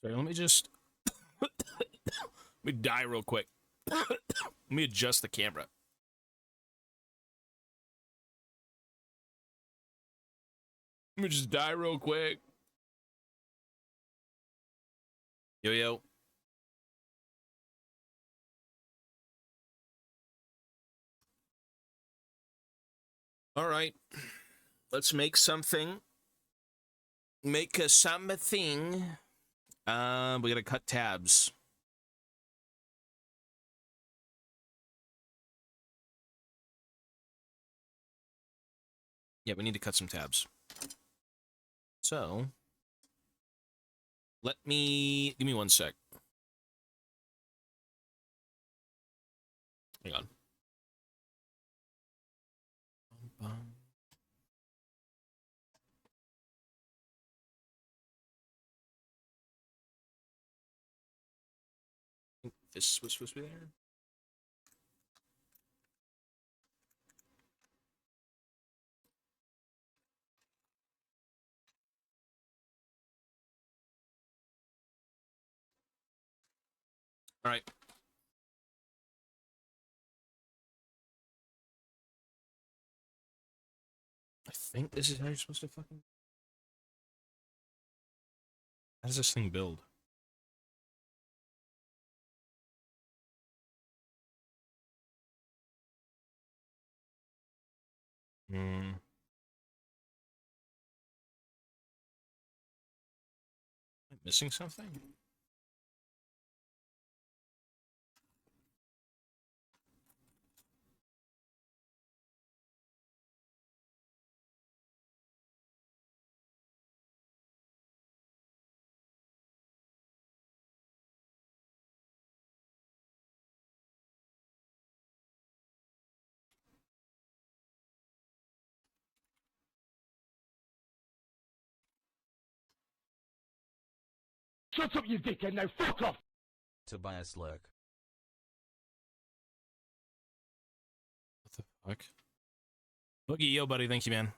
Sorry, let me just let me die real quick. Let me adjust the camera. Let me just die real quick. Yo, yo. All right. Let's make something. Make a something. We gotta cut tabs. Yeah, we need to cut some tabs. So, give me 1 sec. Hang on. This was supposed to be there. All right. I think this is how you're supposed to fucking... How does this thing build? Hmm. Am I missing something? Shut up, you dickhead, now fuck off! Tobias lurk. What the fuck? Boogie, yo, buddy. Thank you, man.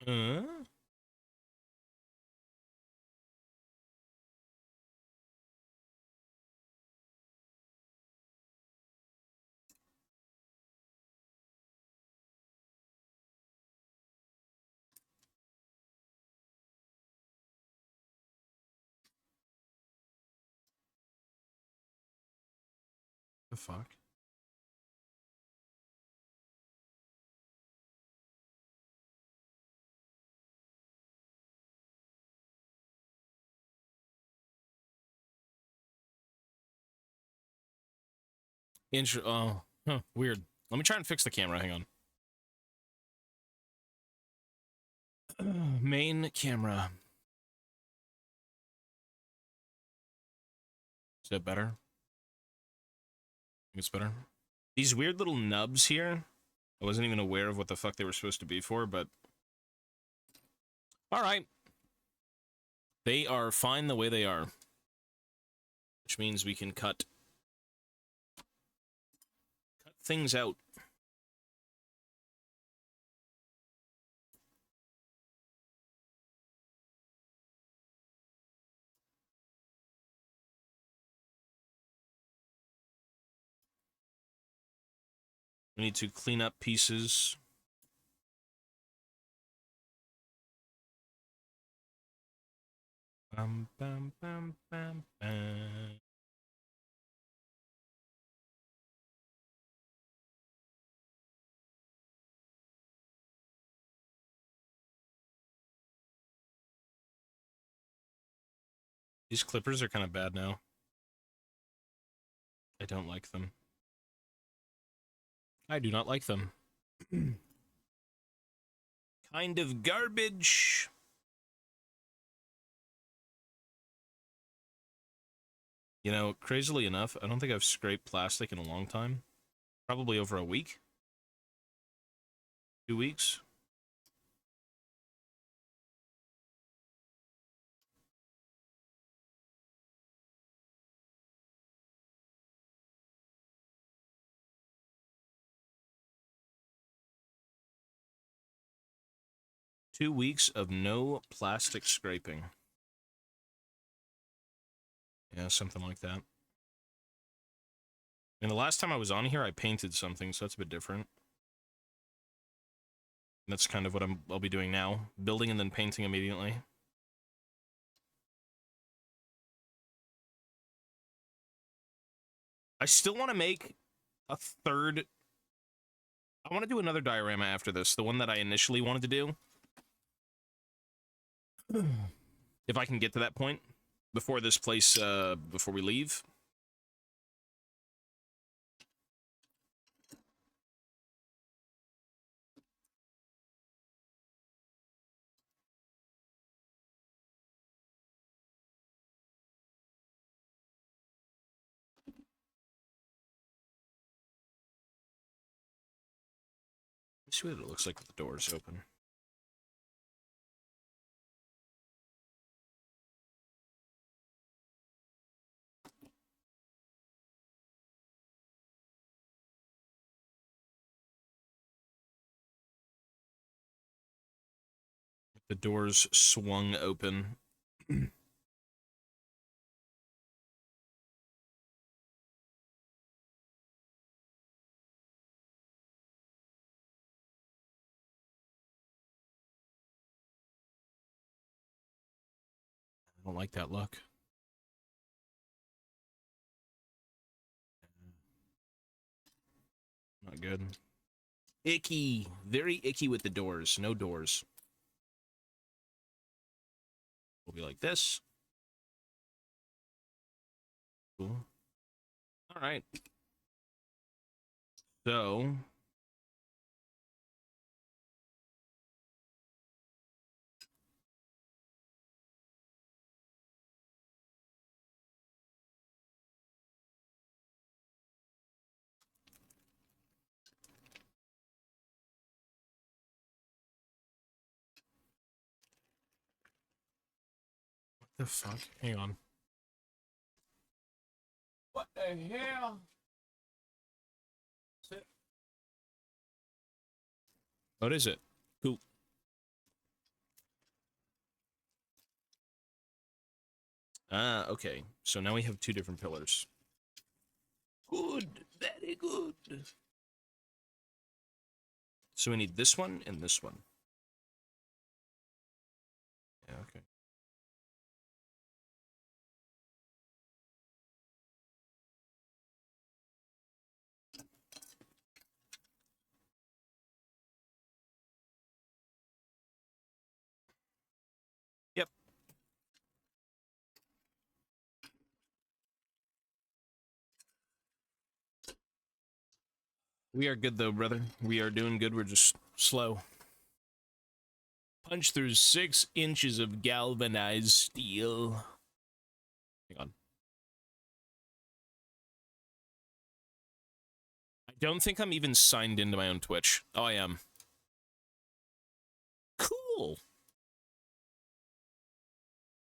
Uh? The fuck? Oh, huh, weird. Let me try and fix the camera. Hang on. Main camera. Is that better? Think it's better. These weird little nubs here. I wasn't even aware of what the fuck they were supposed to be for, but... Alright. They are fine the way they are. Which means we can cut things out. We need to clean up pieces. Bam, bam, bam, bam, bam. These clippers are kind of bad now. I don't like them. I do not like them. Kind of garbage. You know, crazily enough, I don't think I've scraped plastic in a long time. Probably over a week. 2 weeks. 2 weeks of no plastic scraping. Yeah, something like that. And the last time I was on here, I painted something, so that's a bit different. That's kind of what I'll be doing now. Building and then painting immediately. I still want to make a third... I want to do another diorama after this, the one that I initially wanted to do. If I can get to that point before this place, before we leave. Let's see what it looks like with the doors open. The doors swung open. I don't like that look. Not good. Icky. Very icky with the doors. No doors. Will be like this. Cool. All right. So... What the fuck? Hang on. What the hell? What is it? Cool. Ah, okay. So now we have 2 different pillars. Good. Very good. So we need this one and this one. Yeah, okay. Yep. We are good, though, brother. We are doing good. We're just slow. Punch through 6 inches of galvanized steel. Hang on. I don't think I'm even signed into my own Twitch. Oh, I am. Cool.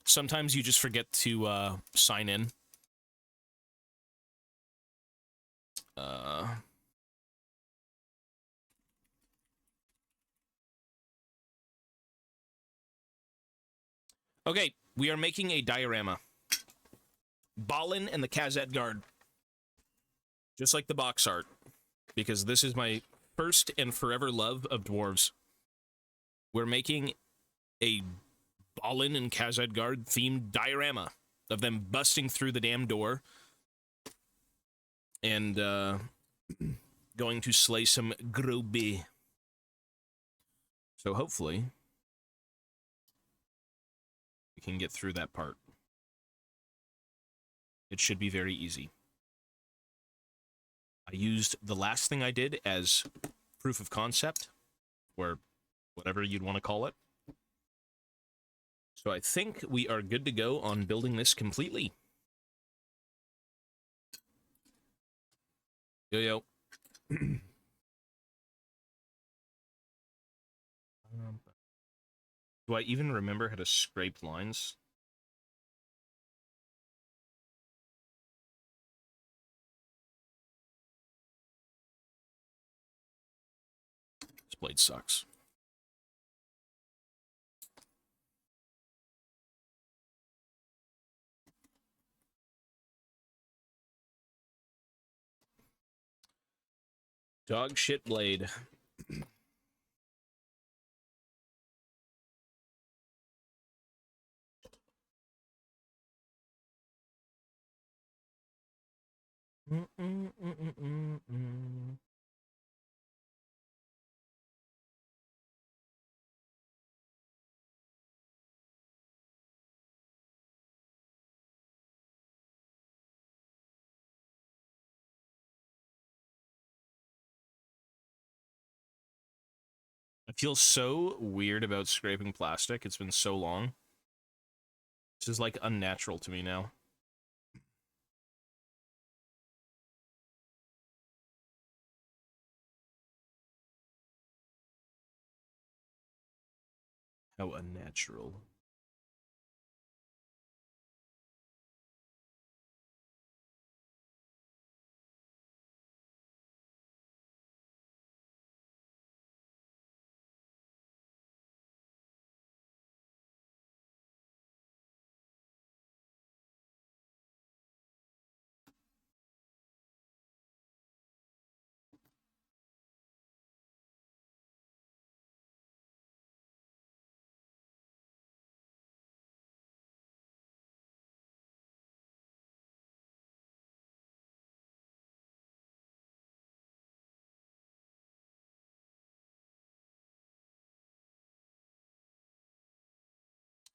Sometimes you just forget to sign in. Okay, we are making a diorama. Balin and the Khazad Guard. Just like the box art. Because this is my first and forever love of dwarves. We're making a Balin and Khazad Guard themed diorama of them busting through the damn door and going to slay some Groby. So hopefully we can get through that part. It should be very easy. I used the last thing I did as proof of concept, or whatever you'd want to call it. So I think we are good to go on building this completely. Yo. Do I even remember how to scrape lines? This blade sucks. Dog shit blade. I feel so weird about scraping plastic. It's been so long. This is like unnatural to me now. How unnatural.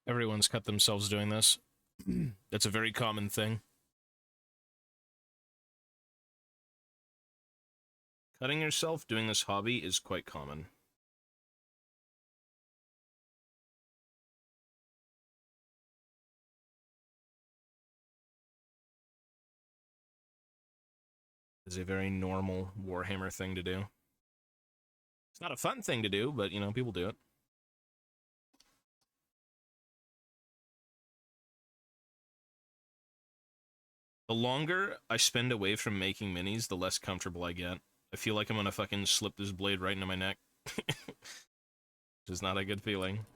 Everyone's cut themselves doing this. That's a very common thing. Cutting yourself doing this hobby is quite common. It's a very normal Warhammer thing to do. It's not a fun thing to do, but, you know, people do it. The longer I spend away from making minis, the less comfortable I get. I feel like I'm gonna fucking slip this blade right into my neck. Which is not a good feeling.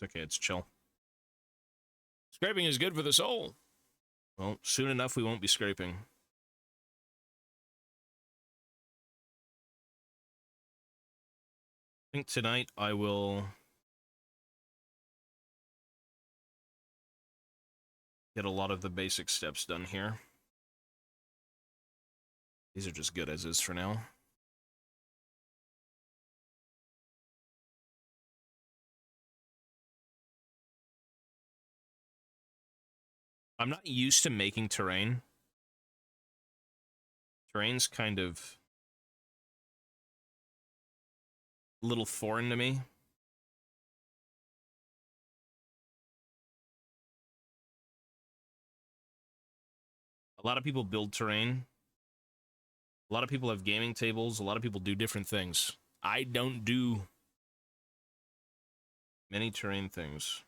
It's okay, it's chill. Scraping is good for the soul. Well, soon enough we won't be scraping. I think tonight I will get a lot of the basic steps done here. These are just good as is for now. I'm not used to making terrain. Terrain's kind of a little foreign to me. A lot of people build terrain. A lot of people have gaming tables. A lot of people do different things. I don't do many terrain things.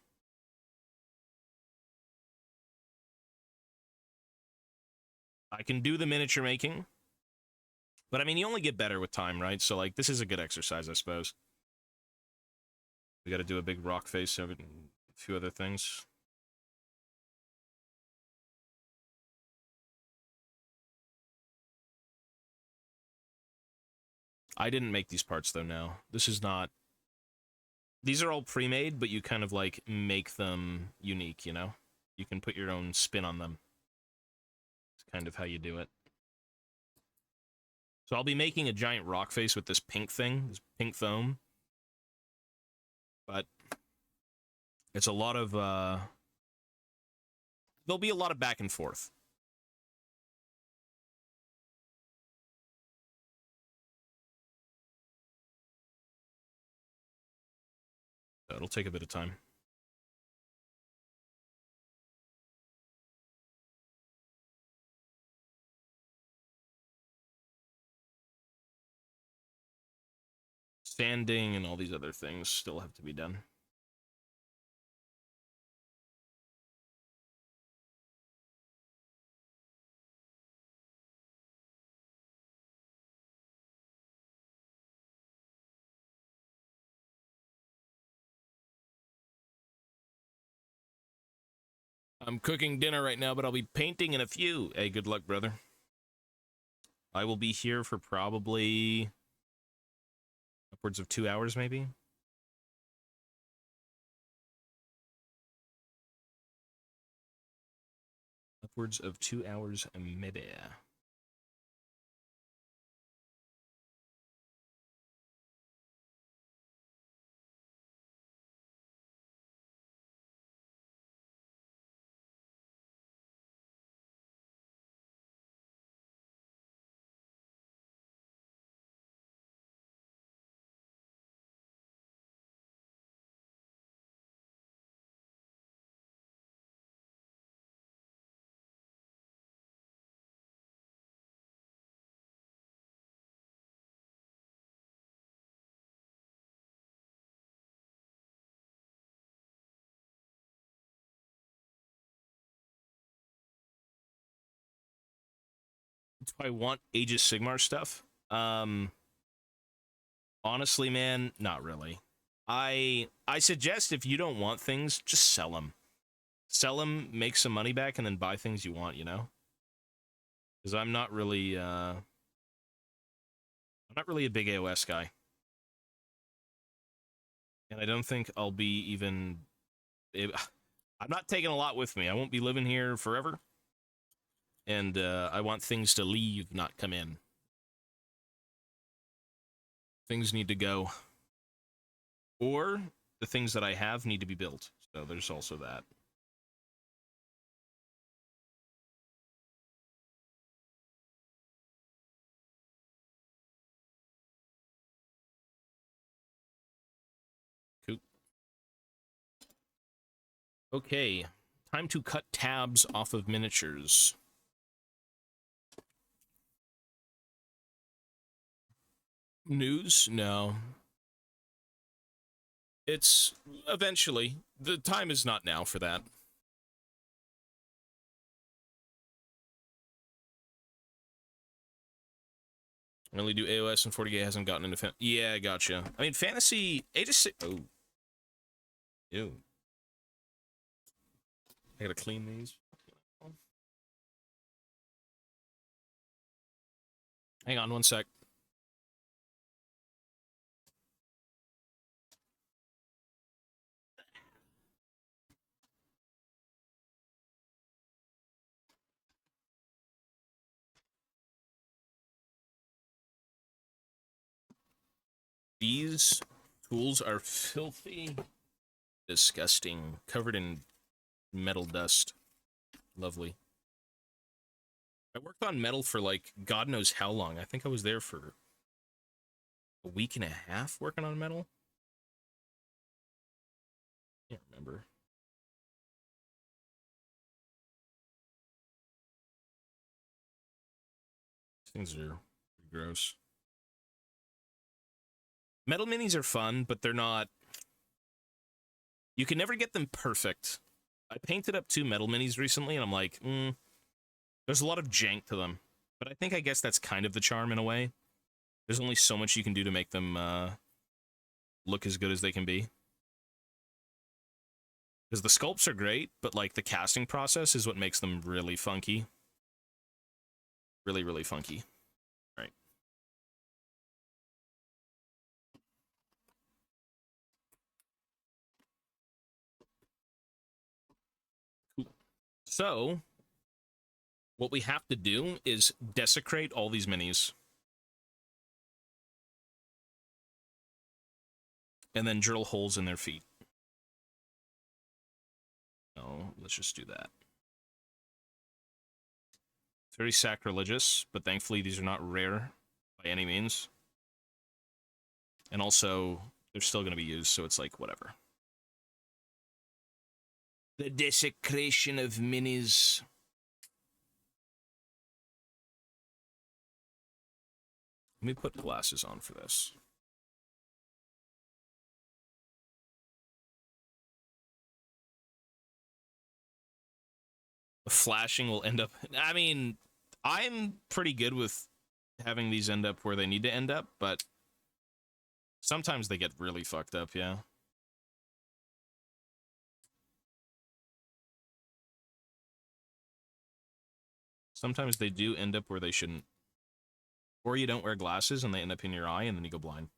I can do the miniature making. But I mean, you only get better with time, right? So, like, this is a good exercise, I suppose. We gotta do a big rock face and a few other things. I didn't make these parts, though, now. This is not... These are all pre-made, but you kind of, like, make them unique, you know? You can put your own spin on them. It's kind of how you do it. So I'll be making a giant rock face with this pink thing, this pink foam. But it's a lot of, there'll be a lot of back and forth. So it'll take a bit of time. Sanding and all these other things still have to be done. I'm cooking dinner right now, but I'll be painting in a few. Hey, good luck, brother. I will be here for probably upwards of 2 hours, maybe. Upwards of 2 hours, maybe. Do I want Age of Sigmar stuff? Honestly, man, not really. I suggest if you don't want things, just sell them. Sell them, make some money back, and then buy things you want, you know? Because I'm not really a big AOS guy. And I don't think I'll be even... I'm not taking a lot with me. I won't be living here forever. And I want things to leave, not come in. Things need to go. Or the things that I have need to be built. So there's also that. Cool. Okay. Time to cut tabs off of miniatures. News? No. It's eventually. The time is not now for that. I only do AOS and 40K hasn't gotten into fan. Yeah, gotcha. I mean, fantasy. Oh. Ew. I gotta clean these. Hang on one sec. These tools are filthy, disgusting, covered in metal dust. Lovely. I worked on metal for like God knows how long. I think I was there for a week and a half working on metal. Can't remember. These things are pretty gross. Metal minis are fun, but they're not... You can never get them perfect. I painted up 2 metal minis recently, and I'm like, there's a lot of jank to them. But I guess that's kind of the charm in a way. There's only so much you can do to make them look as good as they can be. Because the sculpts are great, but like the casting process is what makes them really funky. Really, really funky. Right. Cool. So, what we have to do is desecrate all these minis. And then drill holes in their feet. No, let's just do that. It's very sacrilegious, but thankfully these are not rare by any means. And also, they're still going to be used, so it's like, whatever. The desecration of minis. Let me put glasses on for this. flashing will end up... I mean, I'm pretty good with having these end up where they need to end up, but sometimes they get really fucked up, yeah. Sometimes they do end up where they shouldn't. Or you don't wear glasses and they end up in your eye and then you go blind.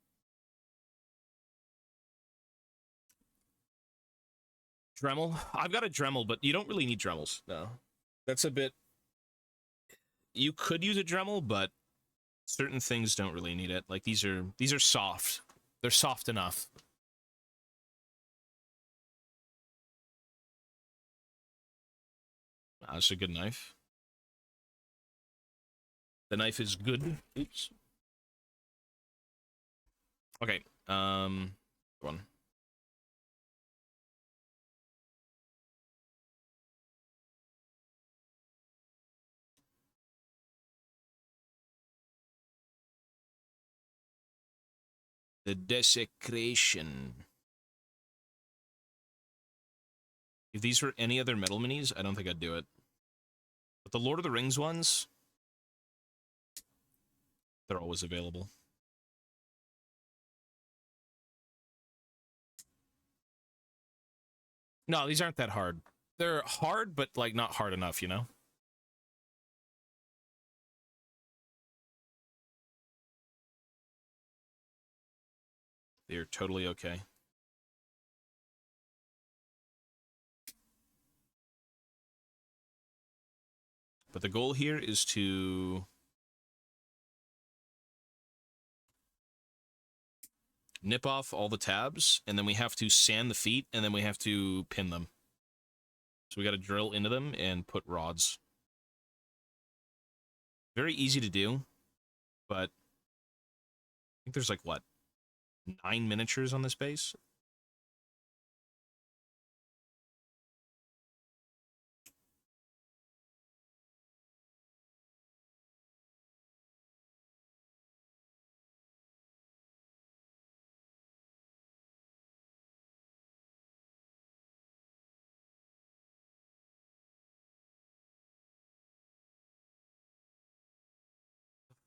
Dremel? I've got a Dremel, but you don't really need Dremels. No. That's a bit... You could use a Dremel, but certain things don't really need it. Like, these are soft. They're soft enough. That's a good knife. The knife is good. Oops. Okay, one. The desecration. If these were any other metal minis, I don't think I'd do it. But the Lord of the Rings ones, they're always available. No, these aren't that hard. They're hard, but, like, not hard enough, you know? They're totally okay. But the goal here is to nip off all the tabs, and then we have to sand the feet, and then we have to pin them. So we got to drill into them and put rods. Very easy to do, but I think there's like, what, 9 miniatures on this base?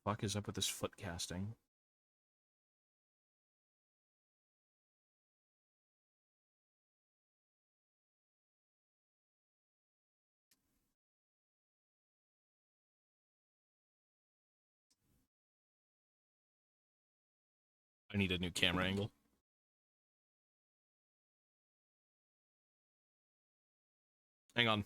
Fuck is up with this foot casting? I need a new camera angle. Hang on.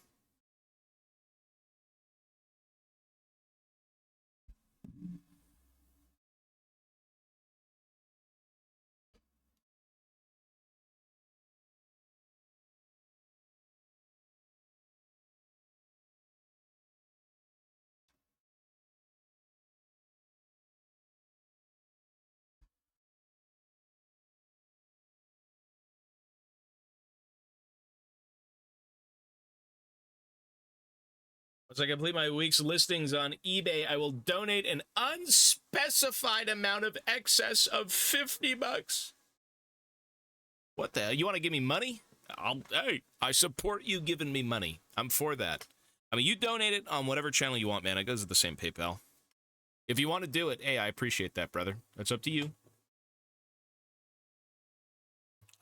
Once I complete my week's listings on eBay, I will donate an unspecified amount of excess of 50 bucks. What the hell? You want to give me money? Hey, I support you giving me money. I'm for that. I mean, you donate it on whatever channel you want, man. It goes to the same PayPal. If you want to do it, hey, I appreciate that, brother. That's up to you.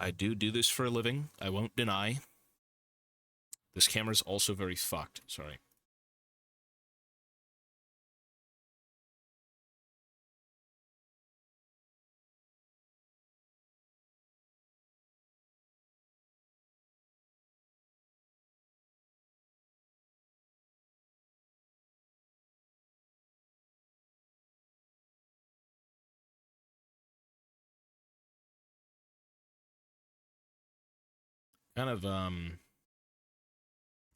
I do this for a living. I won't deny. This camera's also very fucked. Sorry. Kind of,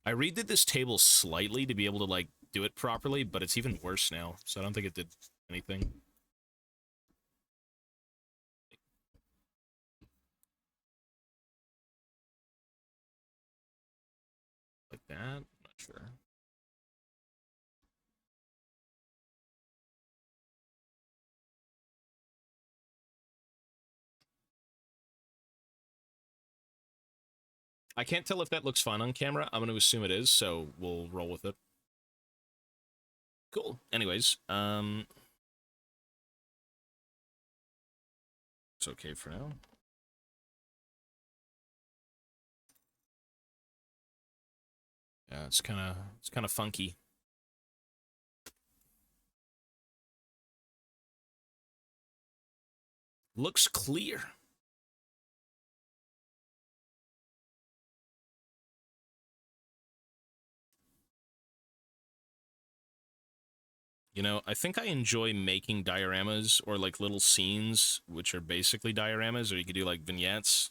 I redid this table slightly to be able to, like, do it properly, but it's even worse now, so I don't think it did anything. Like that? I'm not sure. I can't tell if that looks fun on camera. I'm going to assume it is, so we'll roll with it. Cool. Anyways, it's okay for now. Yeah, it's kind of funky. Looks clear. You know, I think I enjoy making dioramas or like little scenes, which are basically dioramas, or you could do like vignettes.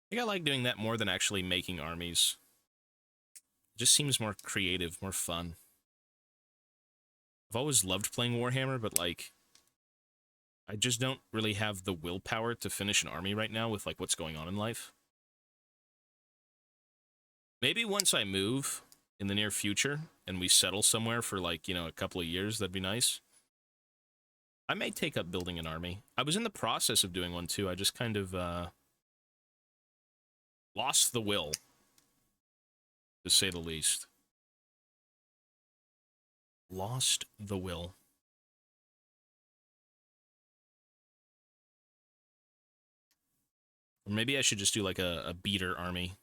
I think I like doing that more than actually making armies. It just seems more creative, more fun. I've always loved playing Warhammer, but like, I just don't really have the willpower to finish an army right now with like what's going on in life. Maybe once I move in the near future and we settle somewhere for like, you know, a couple of years, that'd be nice. I may take up building an army. I was in the process of doing one too. I just kind of lost the will, to say the least. Lost the will. Or maybe I should just do like a beater army.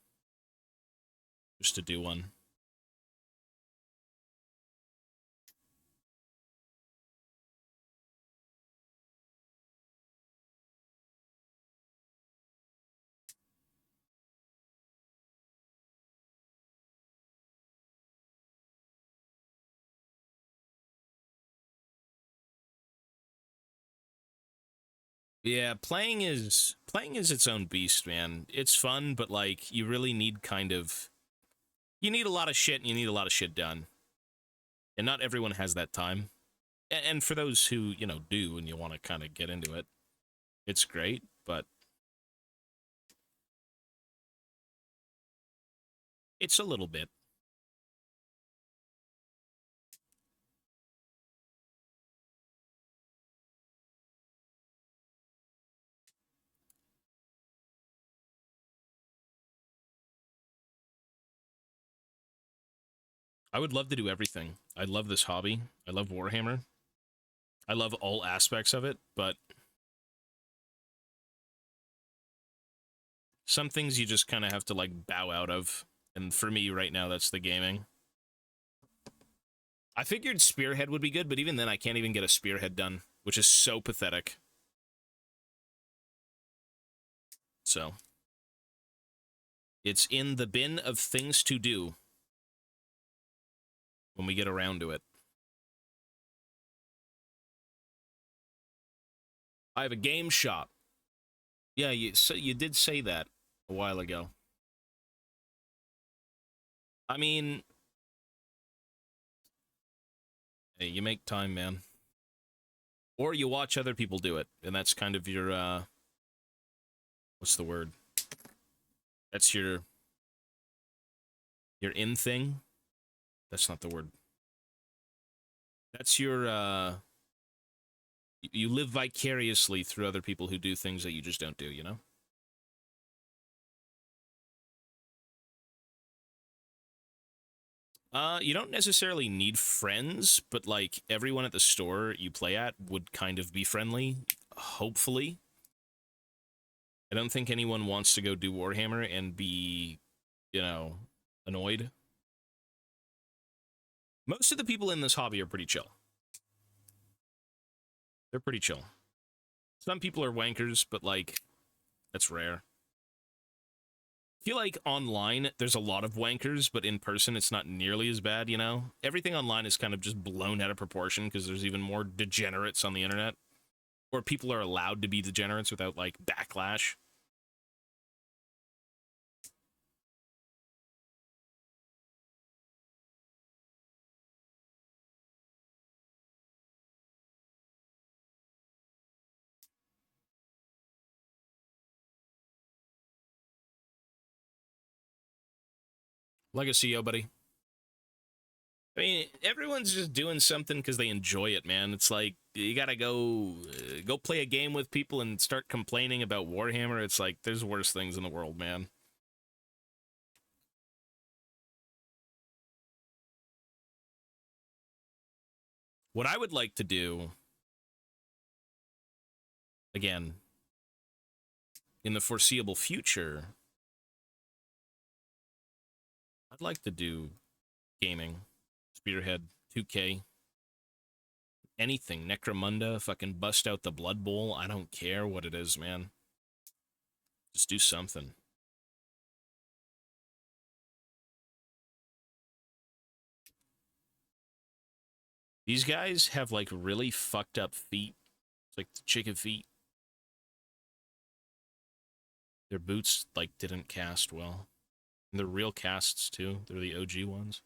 Just to do one. Yeah, playing is its own beast, man. It's fun, but like you really need you need a lot of shit and you need a lot of shit done. And not everyone has that time. And for those who, you know, do and you want to kind of get into it, it's great, but it's a little bit. I would love to do everything. I love this hobby. I love Warhammer. I love all aspects of it, but some things you just kind of have to like bow out of. And for me right now, that's the gaming. I figured Spearhead would be good, but even then I can't even get a Spearhead done, which is so pathetic. So, it's in the bin of things to do when we get around to it. I have a game shop. Yeah, you did say that a while ago. I mean, hey, you make time, man. Or you watch other people do it, and that's kind of your, what's the word? That's your in thing? That's not the word. That's your, you live vicariously through other people who do things that you just don't do, you know? You don't necessarily need friends, but like everyone at the store you play at would kind of be friendly, hopefully. I don't think anyone wants to go do Warhammer and be, you know, annoyed. Most of the people in this hobby are pretty chill. They're pretty chill. Some people are wankers, but like, that's rare. I feel like online, there's a lot of wankers, but in person, it's not nearly as bad, you know? Everything online is kind of just blown out of proportion because there's even more degenerates on the internet. Or people are allowed to be degenerates without, like, backlash. Legacy, yo, buddy. I mean, everyone's just doing something because they enjoy it, man. It's like, you gotta go play a game with people and start complaining about Warhammer. It's like, there's worse things in the world, man. What I would like to do, again, in the foreseeable future, I'd like to do gaming, Spearhead, 2K, anything, Necromunda, fucking bust out the Blood Bowl. I don't care what it is, man. Just do something. These guys have, like, really fucked up feet. It's like chicken feet. Their boots, like, didn't cast well. And they're real casts, too. They're the OG ones.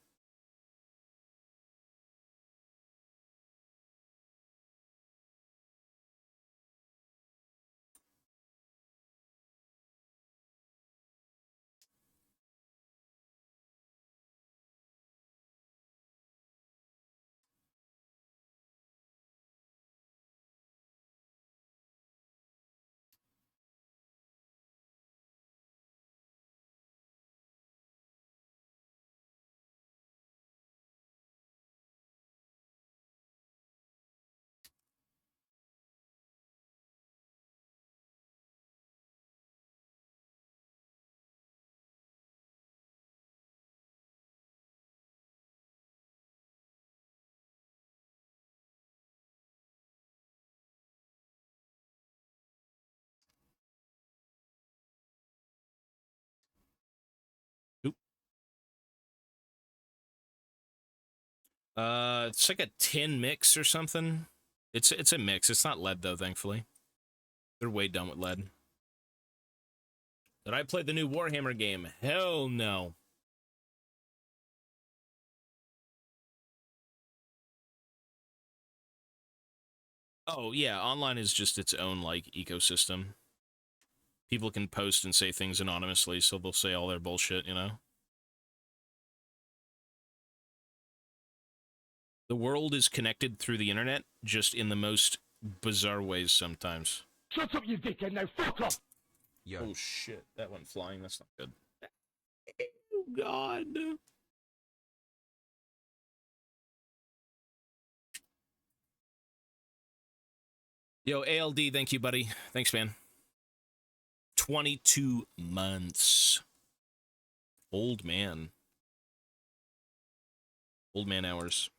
Oop. It's like a tin mix or something. It's a mix. It's not lead, though, thankfully. They're way done with lead. Did I play the new Warhammer game? Hell no. Oh, yeah, online is just its own, like, ecosystem. People can post and say things anonymously, so they'll say all their bullshit, you know? The world is connected through the internet, just in the most bizarre ways sometimes. Shut up, you dickhead, now fuck off! Yo. Oh shit, that went flying, that's not good. Oh god. Yo, ALD, thank you, buddy. Thanks, man. 22 months. Old man. Old man hours.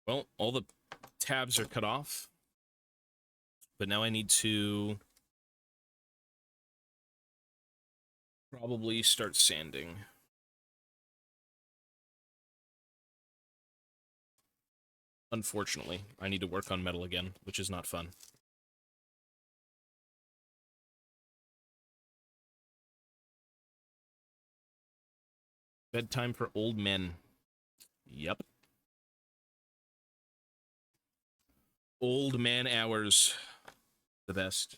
Well, all the tabs are cut off. But now I need to probably start sanding. Unfortunately, I need to work on metal again, which is not fun. Bedtime for old men. Yep. Old man hours. The best.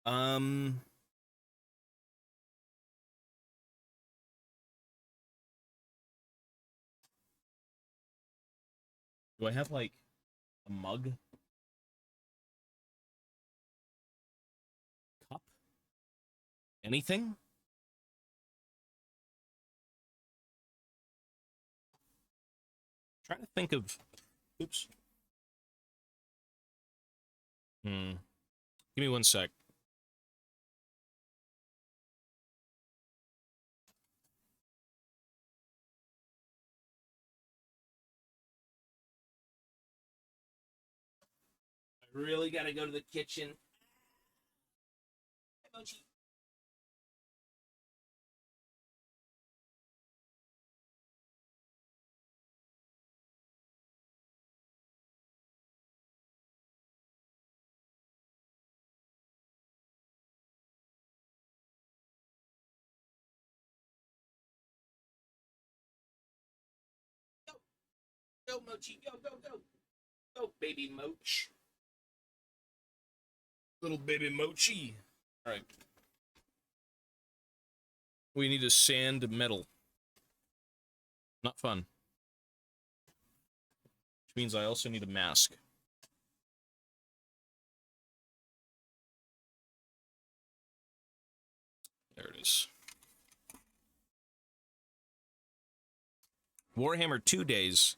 Do I have, like, a mug? Cup? Anything? Trying to think of... Oops. Give me one sec. I really gotta go to the kitchen. Hi, Mochi. Go, Mochi. Go, go, go. Go, baby Moch. Little baby Mochi. All right. We need to sand metal. Not fun. Which means I also need a mask. There it is. Warhammer 2 days.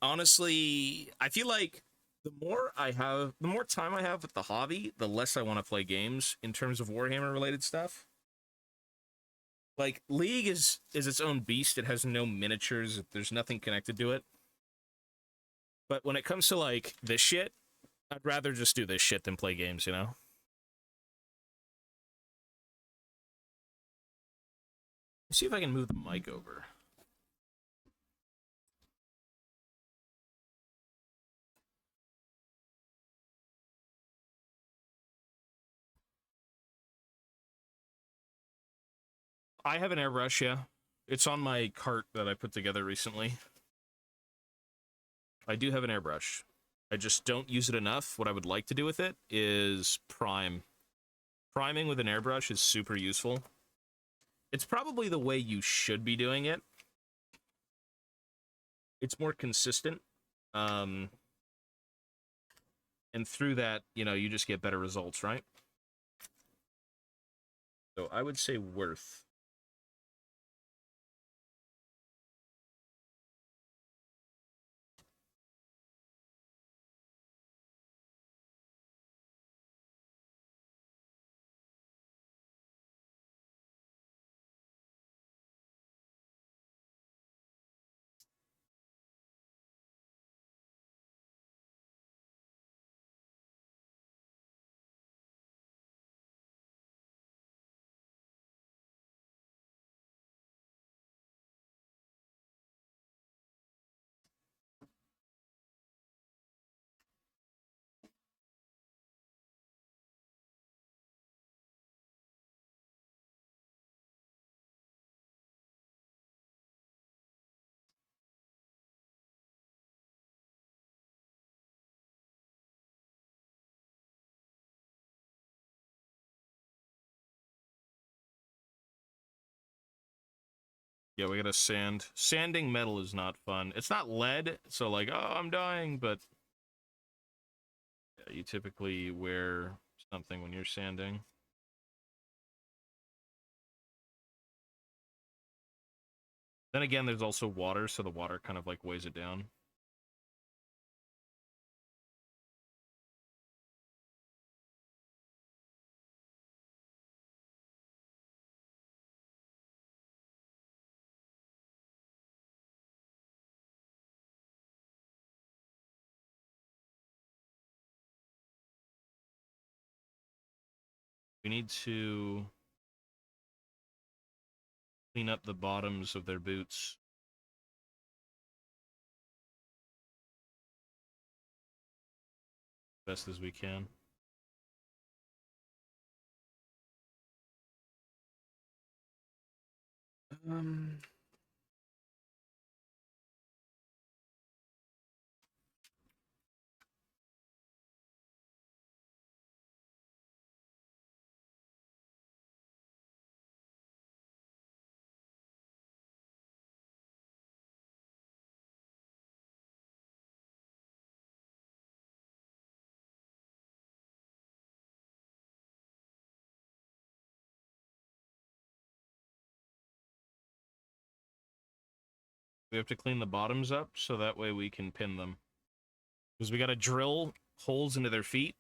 Honestly, I feel like the more time I have with the hobby, the less I want to play games in terms of Warhammer related stuff. Like, League is its own beast. It has no miniatures. There's nothing connected to it. But when it comes to, like, this shit, I'd rather just do this shit than play games, you know? Let's see if I can move the mic over. I have an airbrush, yeah. It's on my cart that I put together recently. I do have an airbrush. I just don't use it enough. What I would like to do with it is prime. Priming with an airbrush is super useful. It's probably the way you should be doing it. It's more consistent. And through that, you know, you just get better results, right? So I would say worth. Yeah, we gotta sand. Sanding metal is not fun. It's not lead, so like, oh, I'm dying, but yeah, you typically wear something when you're sanding. Then again, there's also water, so the water kind of like weighs it down. We need to clean up the bottoms of their boots. Best as we can. Um... We have to clean the bottoms up, so that way we can pin them. Because we gotta drill holes into their feet,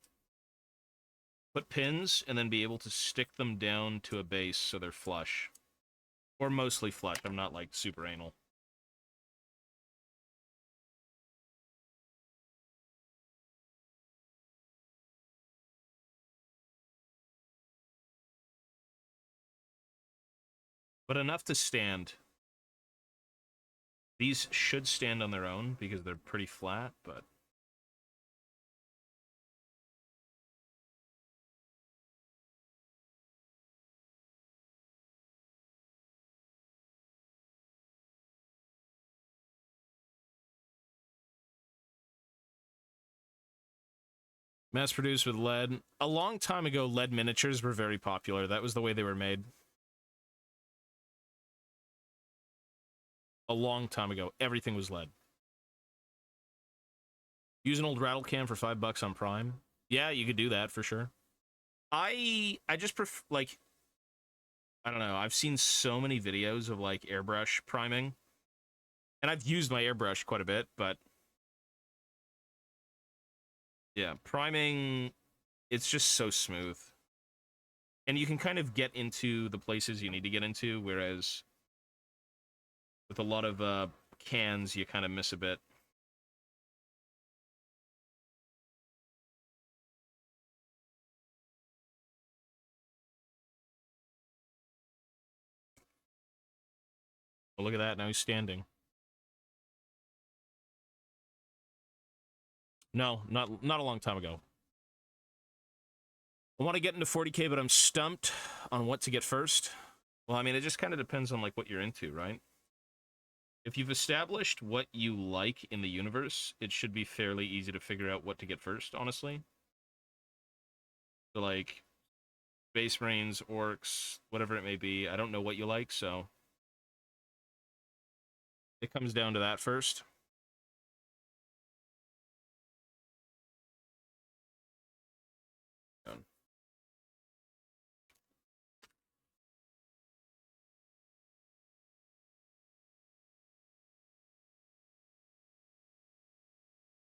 put pins, and then be able to stick them down to a base so they're flush. Or mostly flush. I'm not, like, super anal. But enough to stand. These should stand on their own because they're pretty flat, but... Mass-produced with lead. A long time ago, lead miniatures were very popular. That was the way they were made. A long time ago, everything was lead. Use an old rattle can for $5 on Prime. Yeah, you could do that for sure. I just prefer, like, I don't know. I've seen so many videos of like airbrush priming, and I've used my airbrush quite a bit, but yeah, priming, it's just so smooth. And you can kind of get into the places you need to get into, whereas with a lot of cans, you kind of miss a bit. But look at that, now he's standing. No, not a long time ago. I want to get into 40K, but I'm stumped on what to get first. Well, I mean, it just kind of depends on like what you're into, right? If you've established what you like in the universe, it should be fairly easy to figure out what to get first, honestly. So, like, Space Marines, Orcs, whatever it may be, I don't know what you like, so it comes down to that first.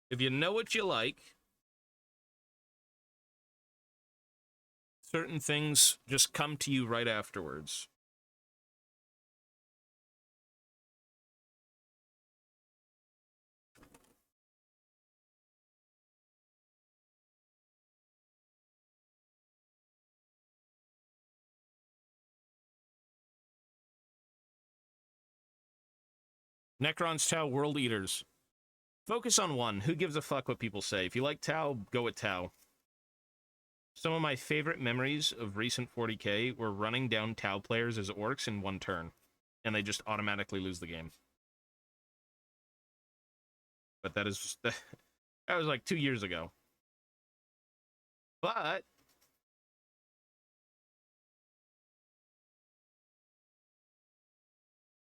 If you know what you like, certain things just come to you right afterwards. Necron's Tau World Eaters. Focus on one. Who gives a fuck what people say? If you like Tau, go with Tau. Some of my favorite memories of recent 40K were running down Tau players as orcs in one turn, and they just automatically lose the game. But that is that was like 2 years ago. But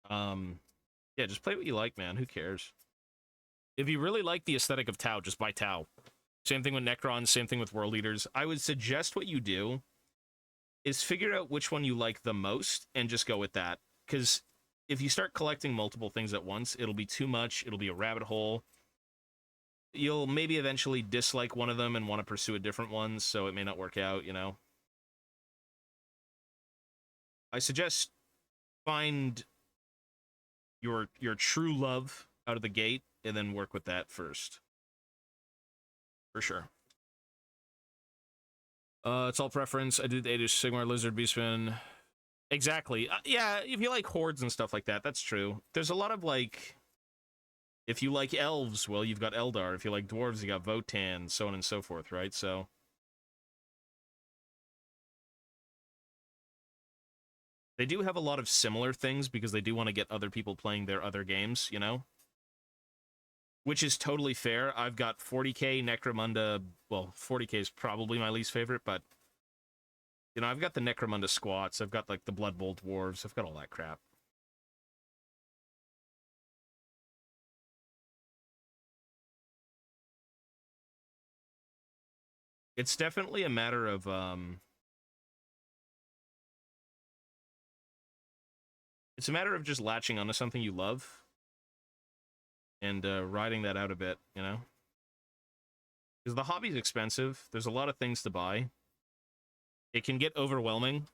yeah, just play what you like, man. Who cares? If you really like the aesthetic of Tau, just buy Tau. Same thing with Necrons, same thing with World Eaters. I would suggest what you do is figure out which one you like the most and just go with that. Because if you start collecting multiple things at once, it'll be too much. It'll be a rabbit hole. You'll maybe eventually dislike one of them and want to pursue a different one, so it may not work out, you know? I suggest find your true love out of the gate and then work with that first. For sure. It's all preference. I did the Age Sigmar Lizard Beastman. Exactly. Yeah, if you like hordes and stuff like that, that's true. There's a lot of, like... If you like elves, well, you've got Eldar. If you like dwarves, you got Votann, so on and so forth, right? So... They do have a lot of similar things because they do want to get other people playing their other games, you know? Which is totally fair. I've got 40k, Necromunda... Well, 40k is probably my least favorite, but... You know, I've got the Necromunda squats, I've got, like, the Blood Bowl dwarves, I've got all that crap. It's definitely a matter of, It's a matter of just latching onto something you love and riding that out a bit, you know? Because the hobby's expensive. There's a lot of things to buy. It can get overwhelming.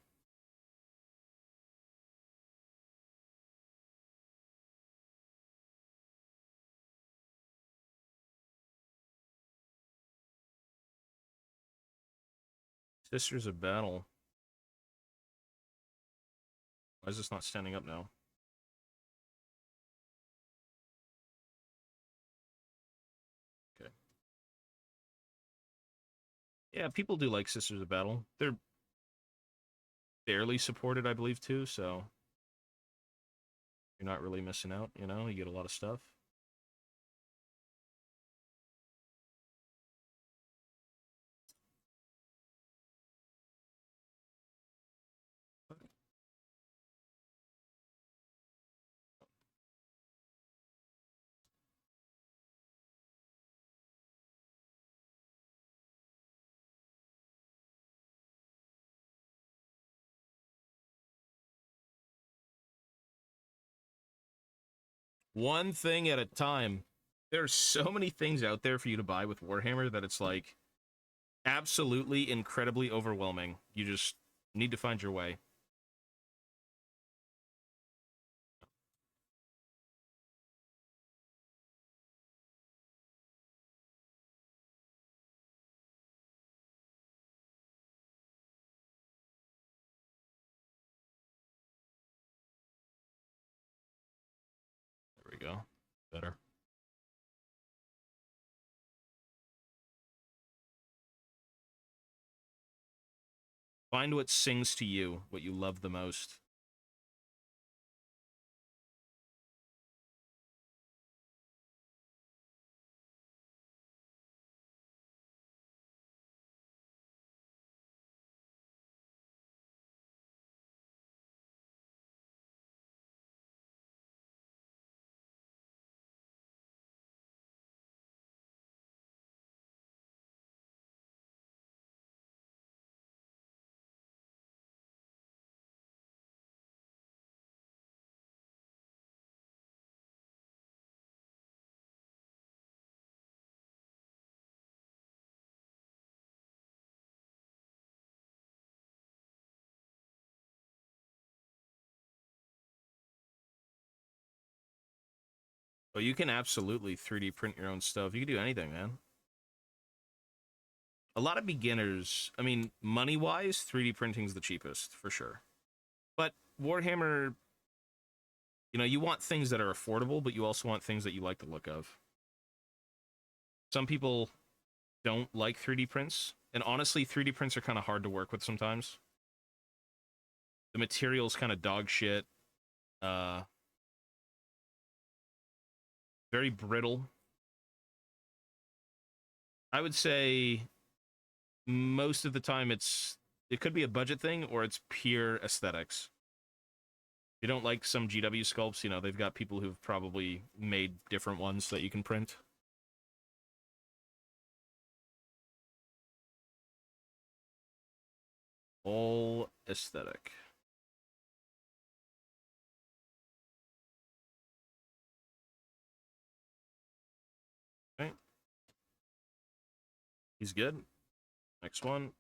Sisters of Battle. Why is this not standing up now? Okay. Yeah, people do like Sisters of Battle. They're fairly supported, I believe, too, so you're not really missing out, you know? You get a lot of stuff. One thing at a time. There's so many things out there for you to buy with Warhammer that it's like absolutely incredibly overwhelming. You just need to find your way. There we go. Better. Find what sings to you, what you love the most. But you can absolutely 3D print your own stuff. You can do anything, man. A lot of beginners, I mean, money-wise, 3D printing's the cheapest, for sure. But Warhammer, you know, you want things that are affordable, but you also want things that you like the look of. Some people don't like 3D prints, and honestly, 3D prints are kind of hard to work with sometimes. The material's kind of dog shit. Very brittle. I would say most of the time it could be a budget thing or it's pure aesthetics. If you don't like some GW sculpts, you know, they've got people who've probably made different ones that you can print. All aesthetic. Okay. He's good. Next one.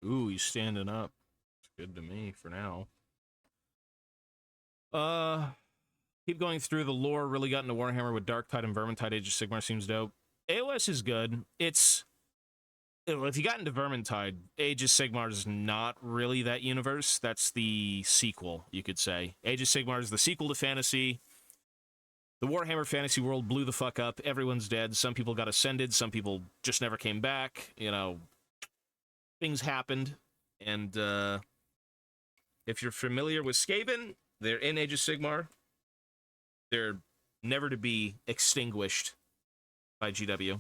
Ooh, he's standing up. It's good to me for now. Keep going through the lore. Really got into Warhammer with Darktide and Vermintide. Age of Sigmar seems dope. AOS is good. It's, if you got into Vermintide, Age of Sigmar is not really that universe. That's the sequel, you could say. Age of Sigmar is the sequel to fantasy. The Warhammer fantasy world blew the fuck up. Everyone's dead. Some people got ascended. Some people just never came back. You know, things happened. And if you're familiar with Skaven, they're in Age of Sigmar. They're never to be extinguished by GW.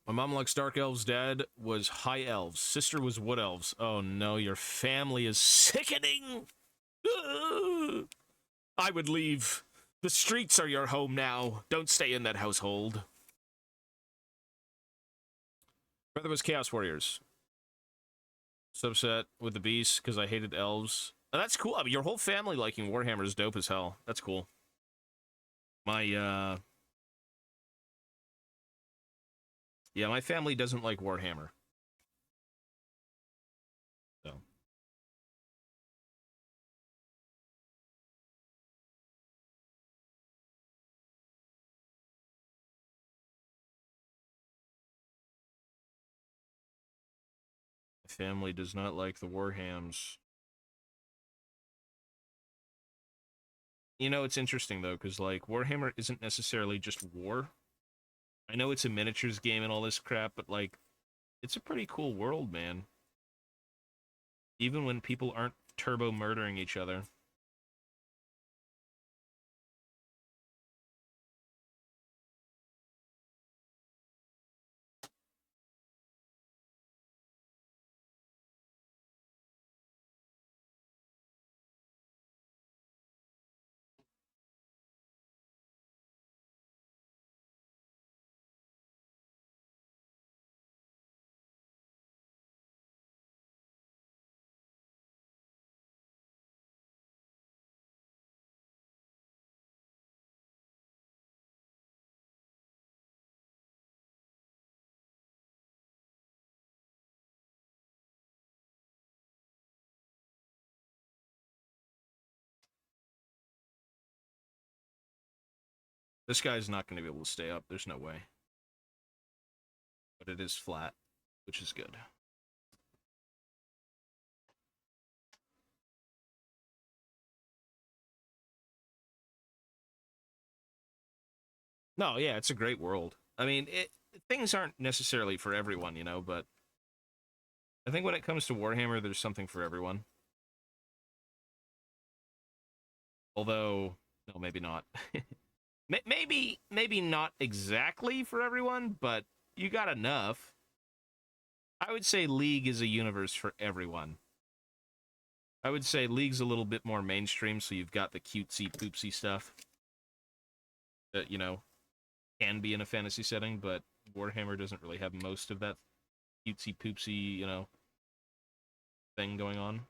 My mom likes Dark Elves. Dad was High Elves. Sister was Wood Elves. Oh no, your family is sickening. I would leave. The streets are your home now. Don't stay in that household. Brother was Chaos Warriors. Subset with the Beast because I hated elves. Oh, that's cool. I mean, your whole family liking Warhammer is dope as hell. That's cool. My, yeah, my family doesn't like Warhammer. So. My family does not like the Warhams. You know, it's interesting, though, because, like, Warhammer isn't necessarily just war. I know it's a miniatures game and all this crap, but, like, it's a pretty cool world, man. Even when people aren't turbo murdering each other. This guy's not going to be able to stay up. There's no way. But it is flat, which is good. No, yeah, it's a great world. I mean, things aren't necessarily for everyone, you know, but I think when it comes to Warhammer, there's something for everyone. Although, no, maybe not. maybe not exactly for everyone, but you got enough. I would say League is a universe for everyone. I would say League's a little bit more mainstream, so you've got the cutesy poopsy stuff that, you know, can be in a fantasy setting, but Warhammer doesn't really have most of that cutesy poopsy, you know, thing going on.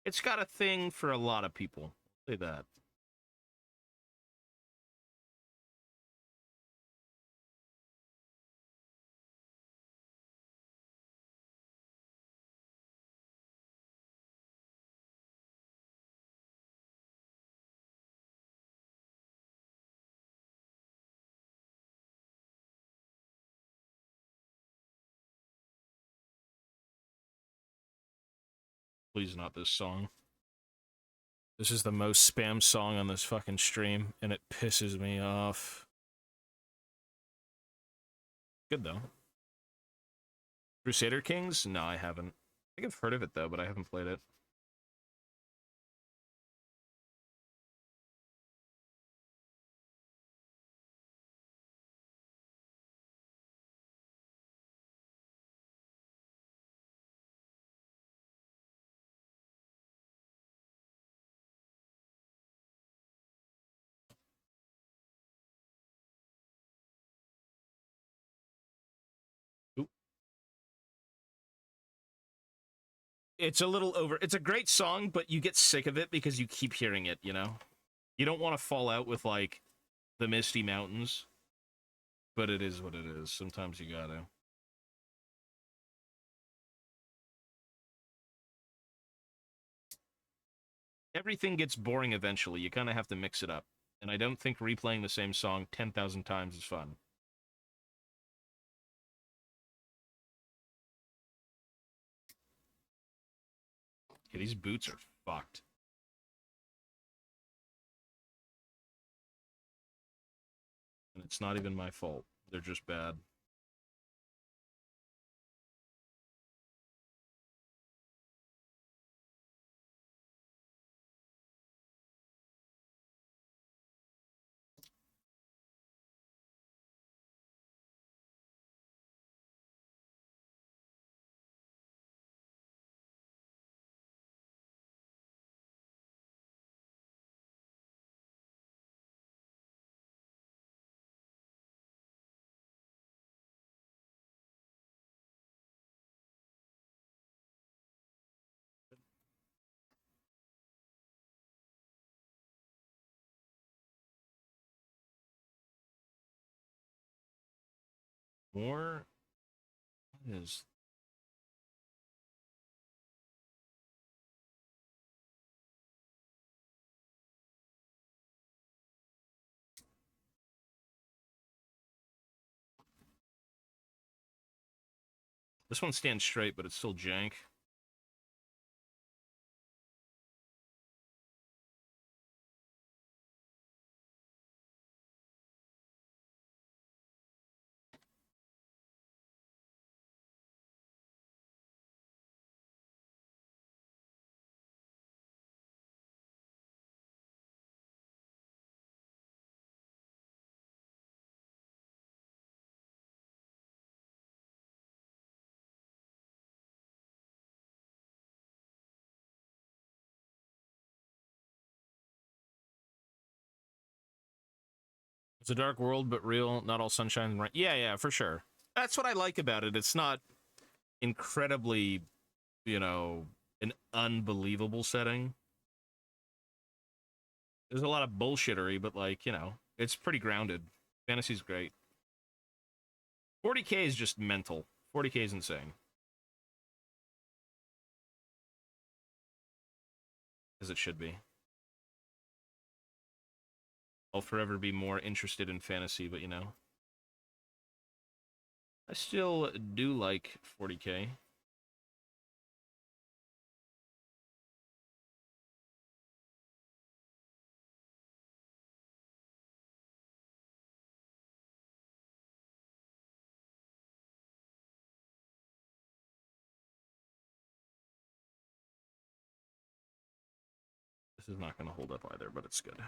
It's got a thing for a lot of people. I'll say that. Please not this song. This is the most spam song on this fucking stream, and it pisses me off. Good, though. Crusader Kings? No, I haven't. I think I've heard of it, though, but I haven't played it. Ooh. It's a little over. It's a great song, but you get sick of it because you keep hearing it, you know? You don't want to fall out with, like, the Misty Mountains, but it is what it is. Sometimes you gotta. Everything gets boring eventually. You kind of have to mix it up. And I don't think replaying the same song 10,000 times is fun. Okay, these boots are fucked. And it's not even my fault. They're just bad. More? What is... This one stands straight, but it's still jank. It's a dark world, but real. Not all sunshine and rain. Yeah, yeah, for sure. That's what I like about it. It's not incredibly, you know, an unbelievable setting. There's a lot of bullshittery, but, like, you know, it's pretty grounded. Fantasy's great. 40k is just mental. 40k is insane. As it should be. I'll forever be more interested in fantasy, but, you know. I still do like 40k. This is not going to hold up either, but it's good.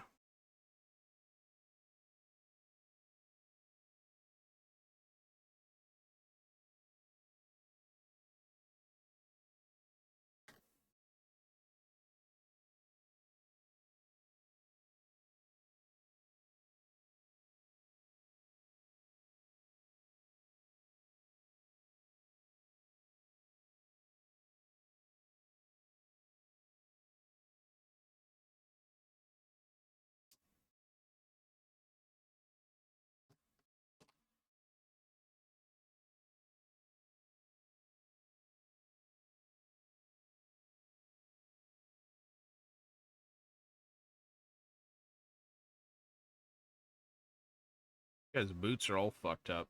His boots are all fucked up.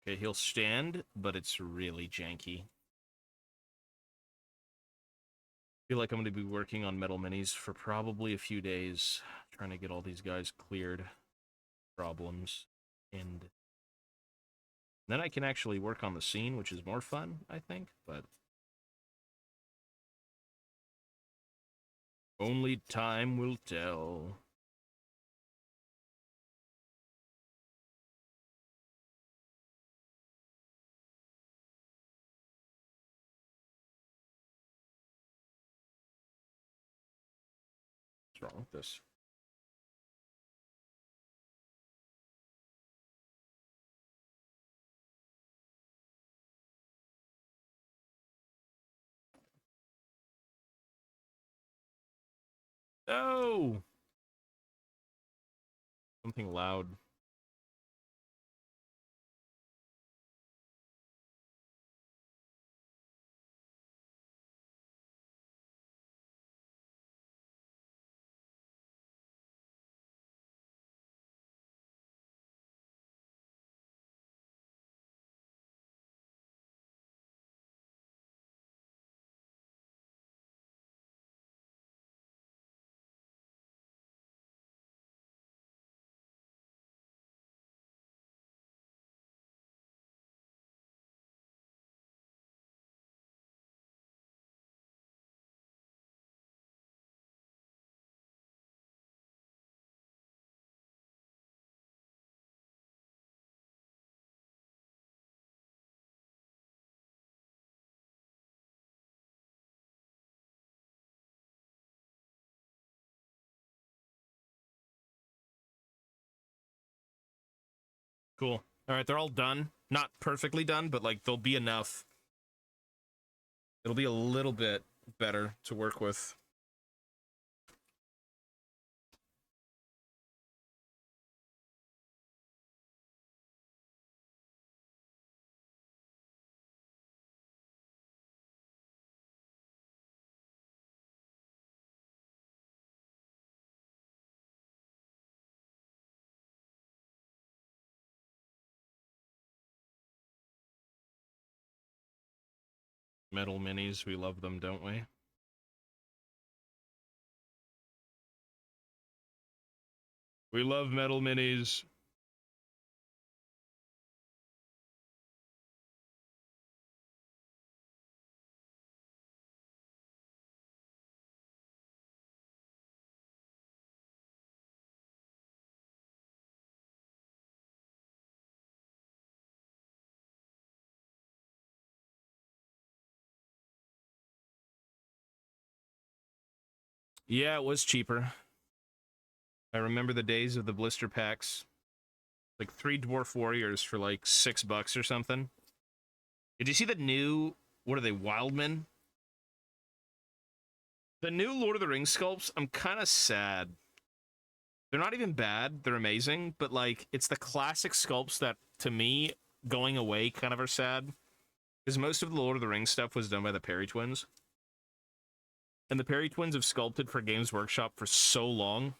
Okay, he'll stand, but it's really janky. I feel like I'm going to be working on metal minis for probably a few days, trying to get all these guys cleared. Problems. And then I can actually work on the scene, which is more fun, I think, but only time will tell. What's wrong with this? No! Something loud. Cool. All right, they're all done. Not perfectly done, but like they'll be enough. It'll be a little bit better to work with. Metal minis, we love them, don't we? We love metal minis. Yeah, it was cheaper. I remember the days of the blister packs. Like 3 Dwarf Warriors for like $6 or something. Did you see the new, what are they, Wildmen? The new Lord of the Rings sculpts, I'm kind of sad. They're not even bad, they're amazing, but like, it's the classic sculpts that, to me, going away kind of are sad. Because most of the Lord of the Rings stuff was done by the Perry twins. And the Perry twins have sculpted for Games Workshop for so long.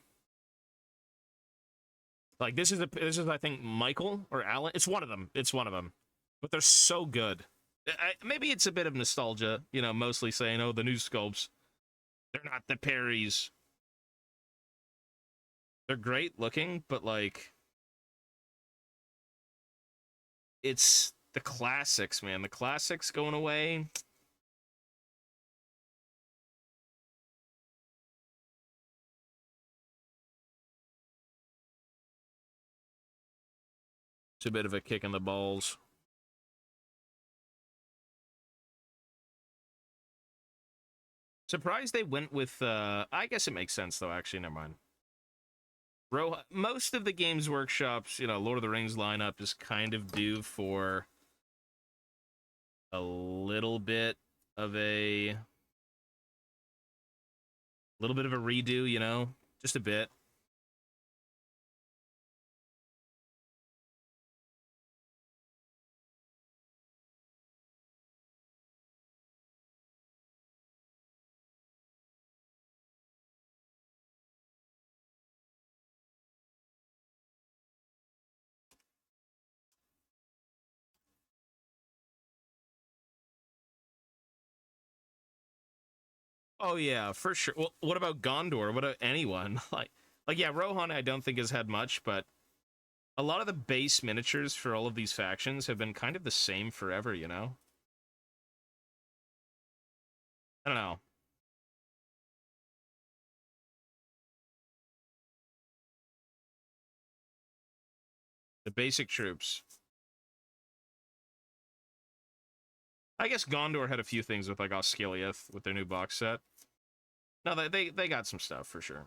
Like, this is I think, Michael or Alan. It's one of them. It's one of them. But they're so good. Maybe it's a bit of nostalgia, you know, mostly saying, oh, the new sculpts, they're not the Perrys. They're great looking, but, like, it's the classics, man. The classics going away. It's a bit of a kick in the balls. Surprised they went with, I guess it makes sense, though, actually. Never mind. Most of the Games Workshop's, you know, Lord of the Rings lineup is kind of due for a little bit of a redo, you know, just a bit. Oh yeah, for sure. Well, what about Gondor? What about anyone? Like yeah, Rohan I don't think has had much, but a lot of the base miniatures for all of these factions have been kind of the same forever, you know? I don't know. The basic troops. I guess Gondor had a few things with like Osgiliath with their new box set. No, they got some stuff for sure.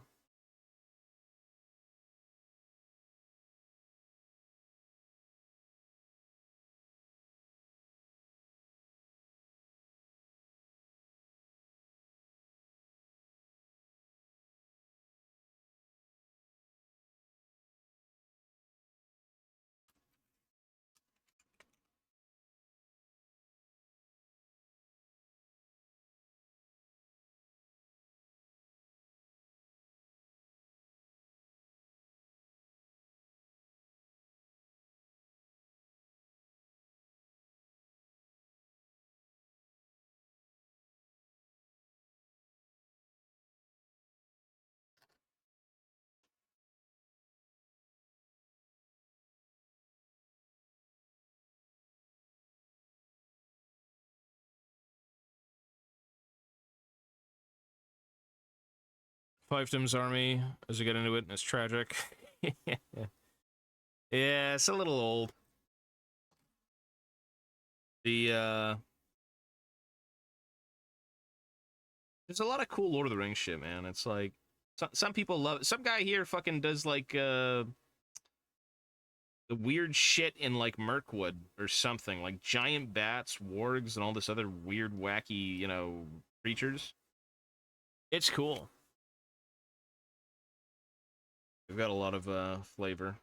Fiefdom's army, as we get into it, and it's tragic. Yeah, it's a little old. The there's a lot of cool Lord of the Rings shit, man. It's like some people love it. Some guy here fucking does like the weird shit in like Mirkwood or something, like giant bats, wargs, and all this other weird, wacky, creatures. It's cool. They've got a lot of flavor.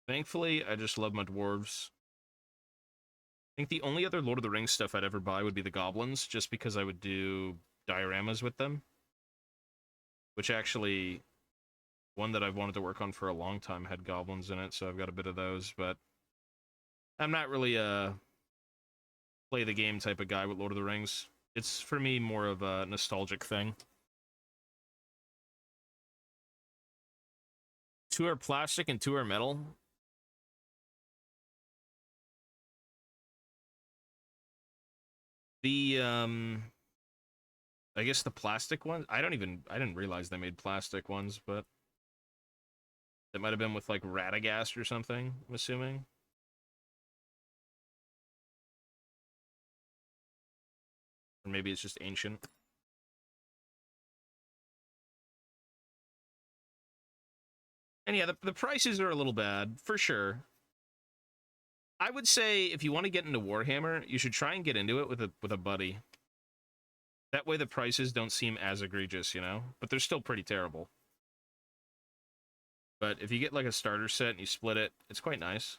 Thankfully, I just love my dwarves. I think the only other Lord of the Rings stuff I'd ever buy would be the goblins, just because I would do dioramas with them. Which actually, one that I've wanted to work on for a long time had goblins in it, so I've got a bit of those, but I'm not really a play the game type of guy with Lord of the Rings. It's, for me, more of a nostalgic thing. 2 are plastic and 2 are metal. The, I guess the plastic ones, I didn't realize they made plastic ones, but it might have been with, like, Radagast or something, I'm assuming. Or maybe it's just ancient. And yeah, the prices are a little bad, for sure. I would say if you want to get into Warhammer, you should try and get into it with a buddy. That way the prices don't seem as egregious, But they're still pretty terrible. But if you get like a starter set and you split it, it's quite nice.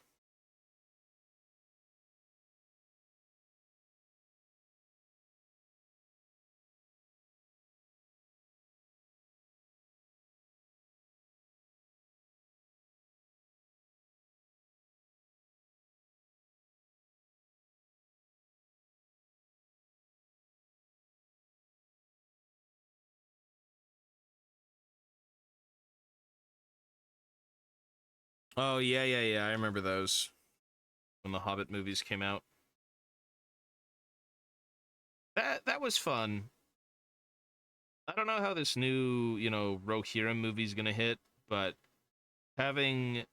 Oh, yeah, I remember those. When the Hobbit movies came out. That was fun. I don't know how this new, Rohirrim movie's gonna hit, but having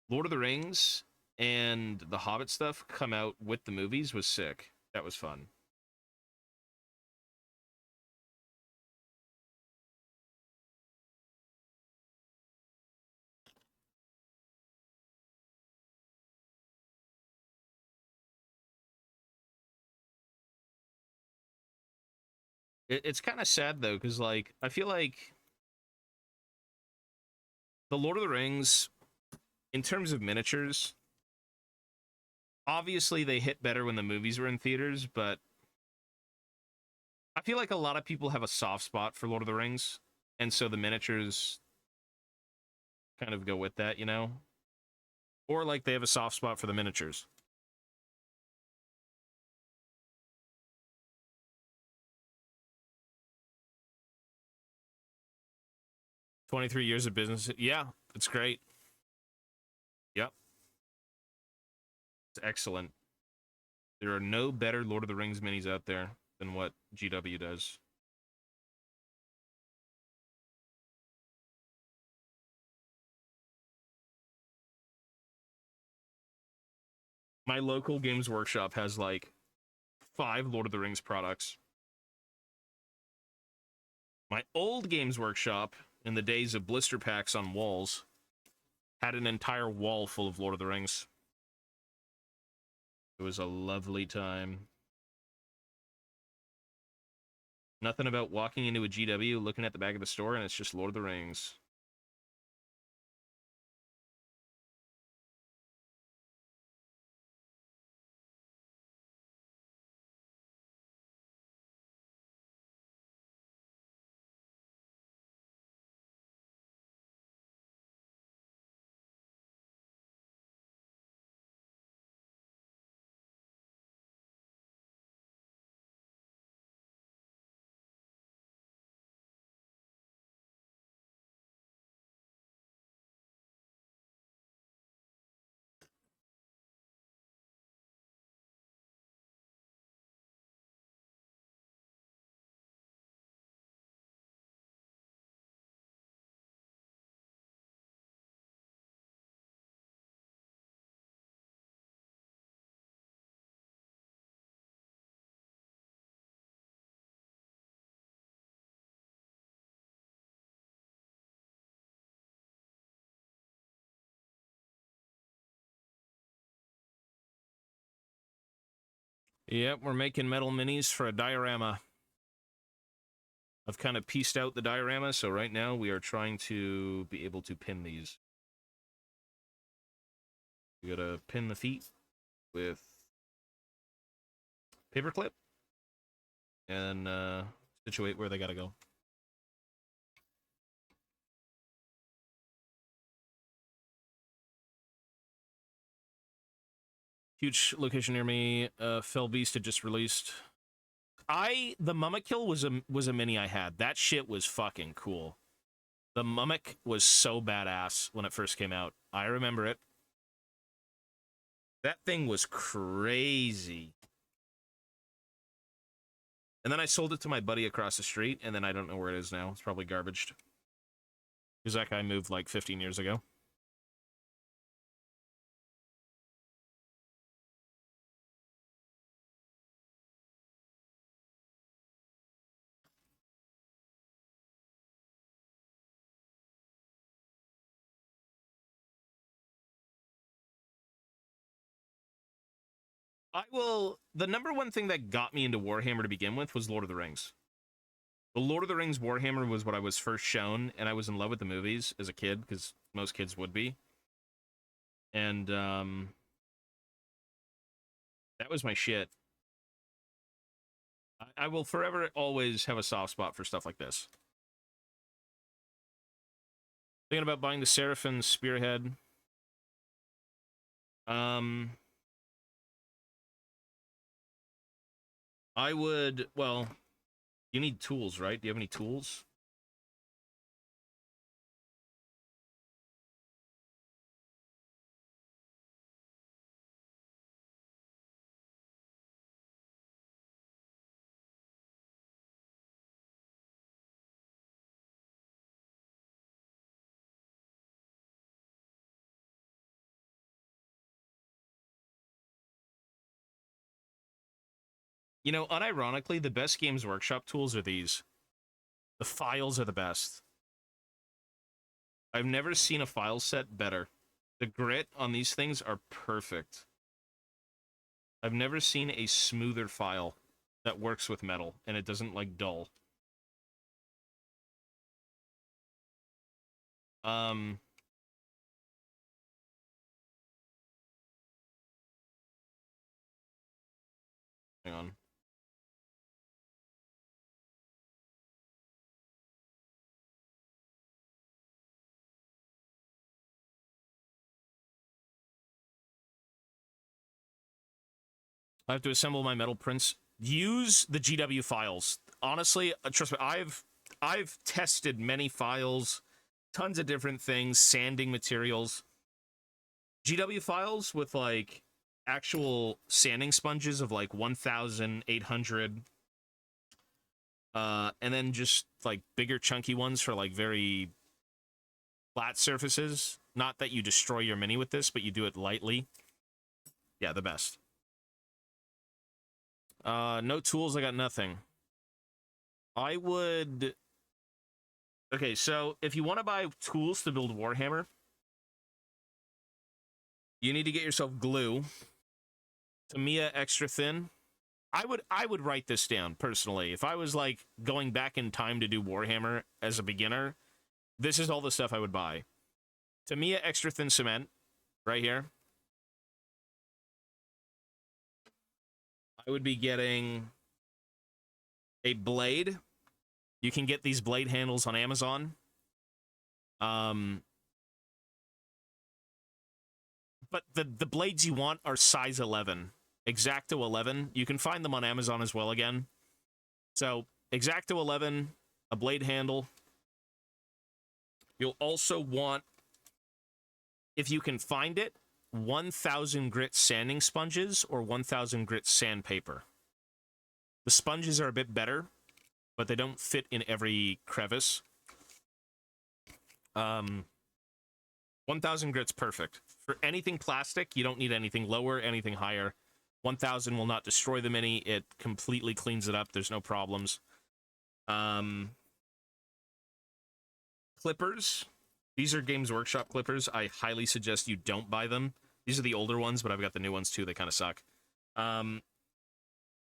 Lord of the Rings and the Hobbit stuff come out with the movies was sick. That was fun. It's kind of sad though, because like I feel like the Lord of the Rings, in terms of miniatures, obviously they hit better when the movies were in theaters, but I feel like a lot of people have a soft spot for Lord of the Rings, and so the miniatures kind of go with that, Or like they have a soft spot for the miniatures. "23 years of business." Yeah, it's great. Yep. It's excellent. There are no better Lord of the Rings minis out there than what GW does. My local Games Workshop has like 5 Lord of the Rings products. My old Games Workshop, in the days of blister packs on walls, had an entire wall full of Lord of the Rings. It was a lovely time. Nothing about walking into a GW, looking at the back of the store, and it's just Lord of the Rings. Yep, we're making metal minis for a diorama. I've kind of pieced out the diorama, so right now we are trying to be able to pin these. We gotta pin the feet with paperclip and situate where they gotta go. Huge location near me. Fell Beast had just released. The Mummikill was a mini I had. That shit was fucking cool. The Mummic was so badass when it first came out. I remember it. That thing was crazy. And then I sold it to my buddy across the street, and then I don't know where it is now. It's probably garbaged. Because that guy moved like 15 years ago. The number one thing that got me into Warhammer to begin with was Lord of the Rings. The Lord of the Rings Warhammer was what I was first shown, and I was in love with the movies as a kid, because most kids would be. And, that was my shit. I will forever always have a soft spot for stuff like this. Thinking about buying the Seraphim Spearhead. I would, well, you need tools, right? Do you have any tools? You know, unironically, the best Games Workshop tools are these. The files are the best. I've never seen a file set better. The grit on these things are perfect. I've never seen a smoother file that works with metal, and it doesn't, like, dull. Hang on. I have to assemble my metal prints. Use the GW files. Honestly, trust me, I've tested many files, tons of different things, sanding materials. GW files with like actual sanding sponges of like 1,800, and then just like bigger chunky ones for like very flat surfaces. Not that you destroy your mini with this, but you do it lightly. Yeah, the best. No tools, I got nothing. I would... Okay, so if you want to buy tools to build Warhammer, you need to get yourself glue. Tamiya extra thin. I would write this down, personally. If I was, like, going back in time to do Warhammer as a beginner, this is all the stuff I would buy. Tamiya extra thin cement, right here. I would be getting a blade. You can get these blade handles on Amazon. But the blades you want are size 11. X-Acto 11. You can find them on Amazon as well again. So, X-Acto 11, a blade handle. You'll also want, if you can find it, 1,000 grit sanding sponges or 1,000 grit sandpaper. The sponges are a bit better, but they don't fit in every crevice. 1,000 grit's perfect. For anything plastic, you don't need anything lower, anything higher. 1,000 will not destroy the mini. It completely cleans it up. There's no problems. Clippers. These are Games Workshop clippers. I highly suggest you don't buy them. These are the older ones, but I've got the new ones too. They kind of suck.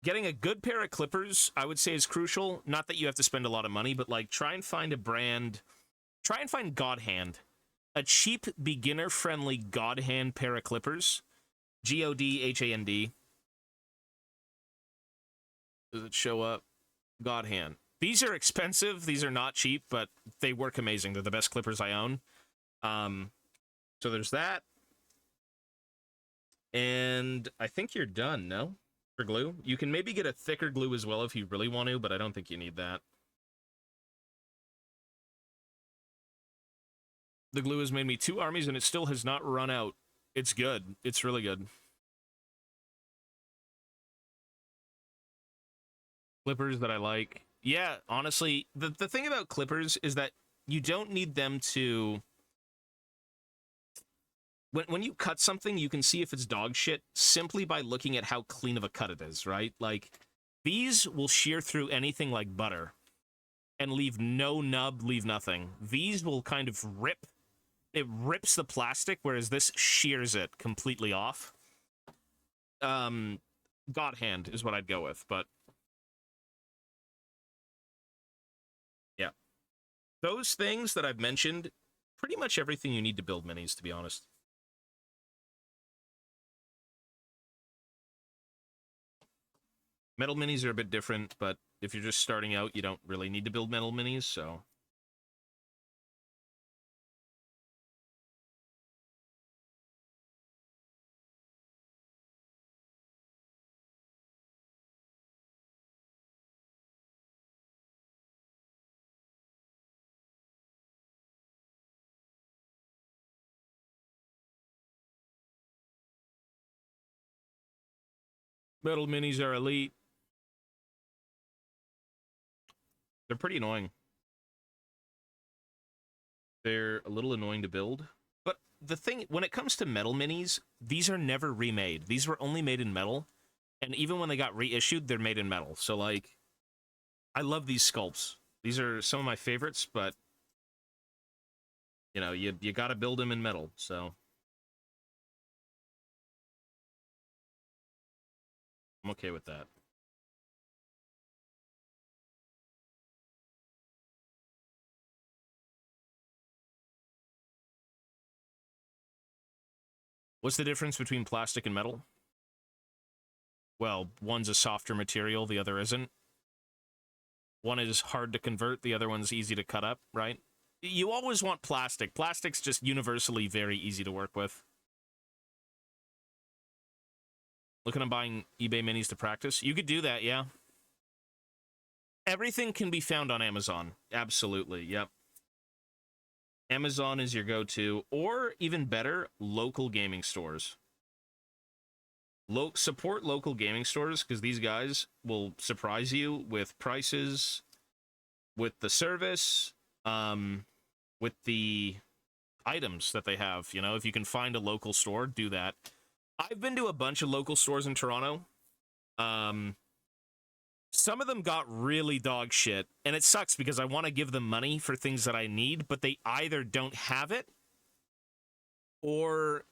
getting a good pair of clippers, I would say, is crucial. Not that you have to spend a lot of money, but like try and find a brand. Try and find God Hand, a cheap, beginner-friendly God Hand pair of clippers. Godhand. Does it show up? God Hand. These are expensive. These are not cheap, but they work amazing. They're the best clippers I own. So there's that. And I think you're done, no? For glue? You can maybe get a thicker glue as well if you really want to, but I don't think you need that. The glue has made me 2 armies, and it still has not run out. It's good. It's really good. Clippers that I like. Yeah, honestly, the thing about clippers is that you don't need them to... When you cut something, you can see if it's dog shit simply by looking at how clean of a cut it is, right? Like, these will shear through anything like butter and leave no nub, leave nothing. These will kind of rip. It rips the plastic, whereas this shears it completely off. God Hand is what I'd go with, but... yeah. Those things that I've mentioned, pretty much everything you need to build minis, to be honest. Metal minis are a bit different, but if you're just starting out, you don't really need to build metal minis, so... metal minis are elite. They're pretty annoying. They're a little annoying to build. But the thing, when it comes to metal minis, these are never remade. These were only made in metal. And even when they got reissued, they're made in metal. So, like, I love these sculpts. These are some of my favorites, but, you know, you gotta build them in metal, so... I'm okay with that. What's the difference between plastic and metal? Well, one's a softer material, the other isn't. One is hard to convert, the other one's easy to cut up, right? You always want plastic. Plastic's just universally very easy to work with. Looking at buying eBay minis to practice? You could do that, yeah. Everything can be found on Amazon. Absolutely, yep. Amazon is your go-to, or even better, local gaming stores. Support local gaming stores, because these guys will surprise you with prices, with the service, with the items that they have. You know, if you can find a local store, do that. I've been to a bunch of local stores in Toronto. Some of them got really dog shit, and it sucks because I want to give them money for things that I need, but they either don't have it, or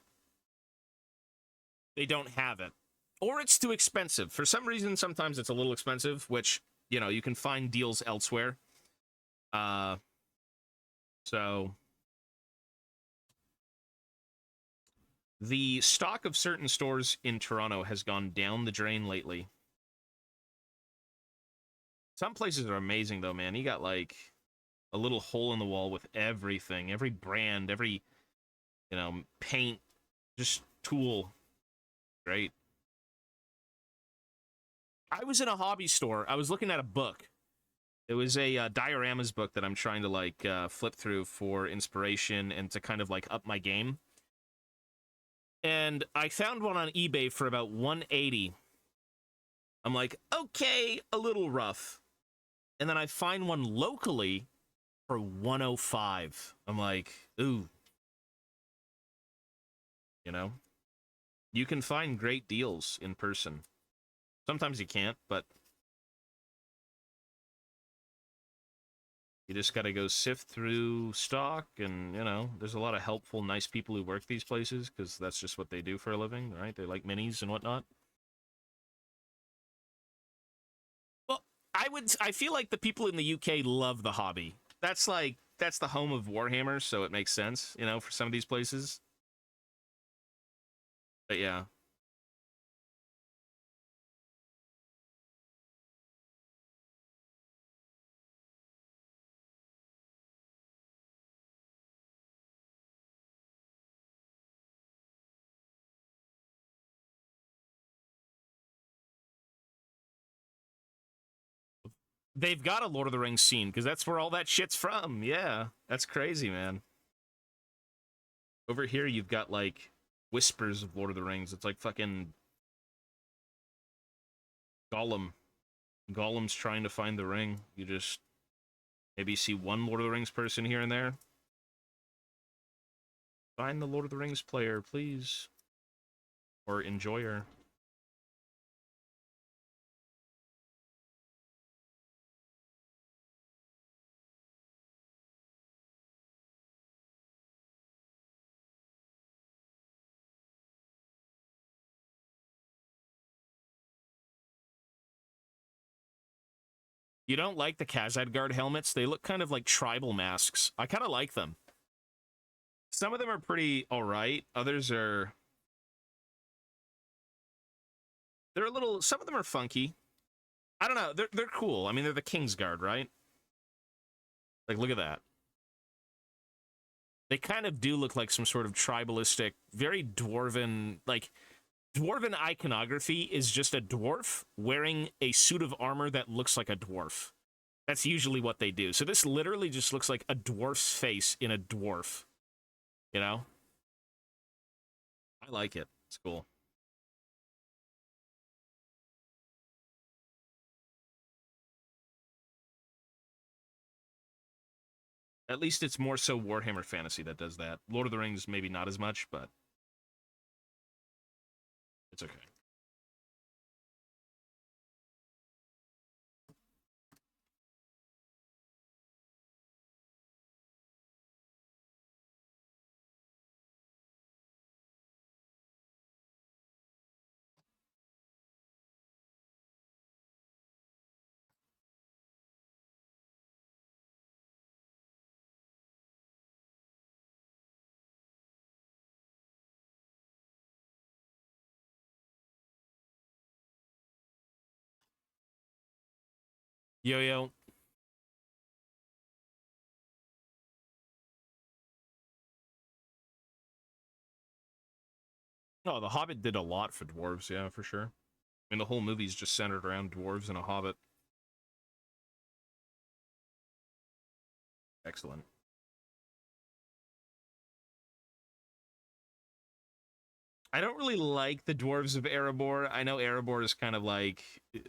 they don't have it, or it's too expensive. For some reason, sometimes it's a little expensive, which, you know, you can find deals elsewhere. So... the stock of certain stores in Toronto has gone down the drain lately. Some places are amazing, though, man. You got, like, a little hole in the wall with everything. Every brand, every, you know, paint, just tool. Great. I was in a hobby store. I was looking at a book. It was a dioramas book that I'm trying to, like, flip through for inspiration and to kind of, like, up my game. And I found one on eBay for about $180. I'm like, okay, a little rough. And then I find one locally for $105. I'm like, ooh. You know? You can find great deals in person. Sometimes you can't, but you just gotta go sift through stock, and, you know, there's a lot of helpful, nice people who work these places, because that's just what they do for a living, right? They like minis and whatnot. I feel like the people in the UK love the hobby. That's the home of Warhammer, so it makes sense, you know, for some of these places. But yeah. They've got a Lord of the Rings scene, because that's where all that shit's from. Yeah. That's crazy, man. Over here, you've got, like, whispers of Lord of the Rings. It's like fucking Gollum. Gollum's trying to find the ring. You just maybe see one Lord of the Rings person here and there. Find the Lord of the Rings player, please. Or enjoyer. You don't like the Khazad Guard helmets? They look kind of like tribal masks. I kind of like them. Some of them are pretty alright. Others are... They're a little... Some of them are funky. I don't know. They're cool. I mean, they're the King's Guard, right? Like, look at that. They kind of do look like some sort of tribalistic, very dwarven... Like, dwarven iconography is just a dwarf wearing a suit of armor that looks like a dwarf. That's usually what they do. So this literally just looks like a dwarf's face in a dwarf. You know? I like it. It's cool. At least it's more so Warhammer Fantasy that does that. Lord of the Rings, maybe not as much, but it's okay. Yo-yo. No, The Hobbit did a lot for dwarves, yeah, for sure. I mean, the whole movie's just centered around dwarves and a hobbit. Excellent. I don't really like the dwarves of Erebor. I know Erebor is kind of like...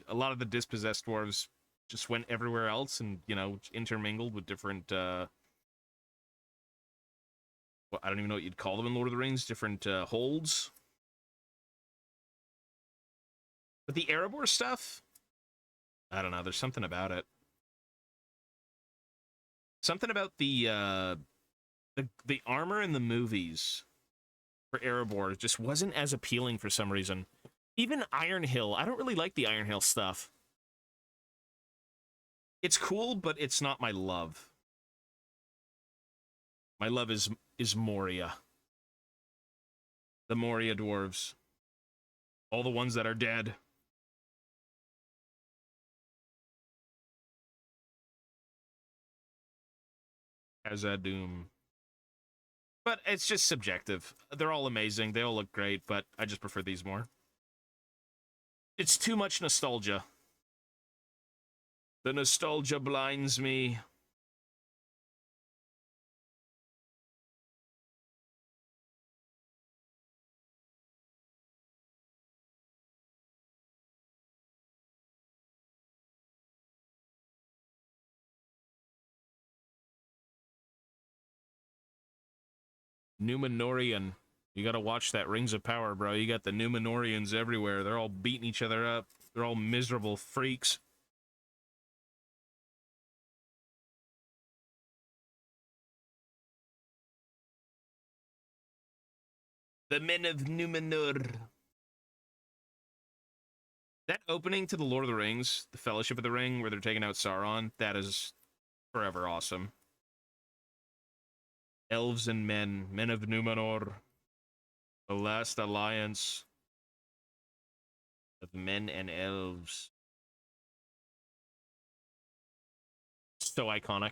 A lot of the dispossessed dwarves just went everywhere else and, you know, intermingled with different, well, I don't even know what you'd call them in Lord of the Rings. Different, holds. But the Erebor stuff... I don't know, there's something about it. Something about the armor in the movies for Erebor just wasn't as appealing for some reason. Even Iron Hill, I don't really like the Iron Hill stuff. It's cool, but it's not my love. My love is Moria. The Moria dwarves. All the ones that are dead. Khazad-dûm. But it's just subjective. They're all amazing. They all look great, but I just prefer these more. It's too much nostalgia. The nostalgia blinds me. Numenorian. You gotta watch that Rings of Power, bro. You got the Numenorians everywhere. They're all beating each other up. They're all miserable freaks. The men of Numenor. That opening to the Lord of the Rings, the Fellowship of the Ring, where they're taking out Sauron, that is forever awesome. Elves and men, men of Numenor, the last alliance of men and elves. So iconic.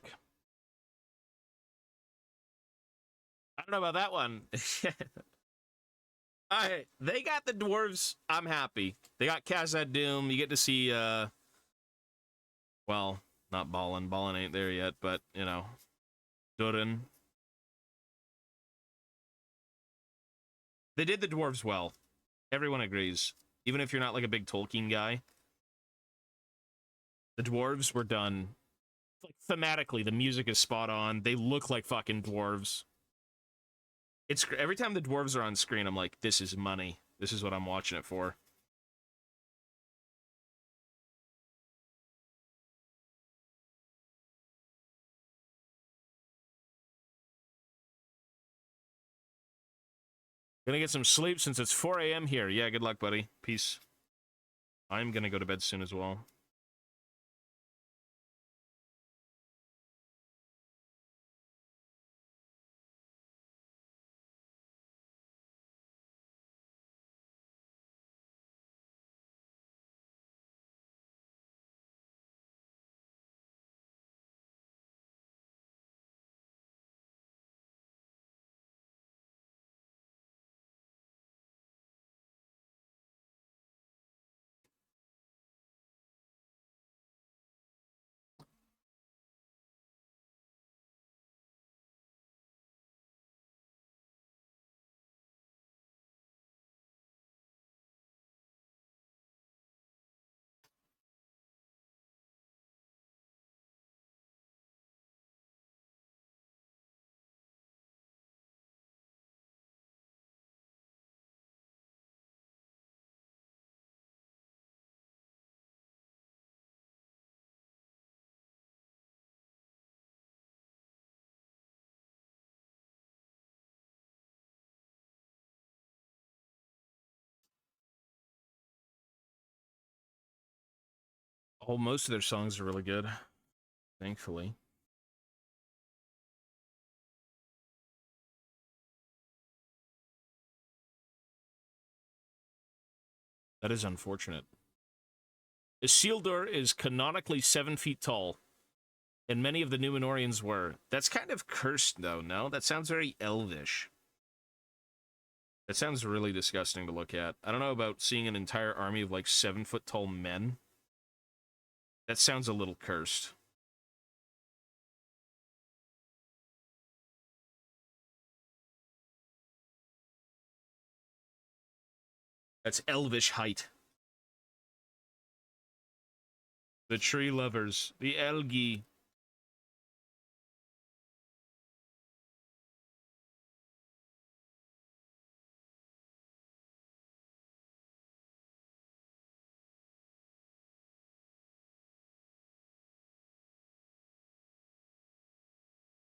I don't know about that one. They got the dwarves. I'm happy. They got Khazad Doom. You get to see, well, not Balin. Balin ain't there yet, but, you know, Durin. They did the dwarves well. Everyone agrees. Even if you're not, like, a big Tolkien guy. The dwarves were done. Like, thematically, the music is spot on. They look like fucking dwarves. It's every time the dwarves are on screen, I'm like, this is money. This is what I'm watching it for. Gonna get some sleep since it's 4 a.m. here. Yeah, good luck, buddy. Peace. I'm gonna go to bed soon as well. Oh, most of their songs are really good. Thankfully. That is unfortunate. Isildur is canonically 7 feet tall, and many of the Numenorians were. That's kind of cursed, though, no? That sounds very elvish. That sounds really disgusting to look at. I don't know about seeing an entire army of, like, 7-foot tall men. That sounds a little cursed. That's elvish height. The tree lovers. The Elgi.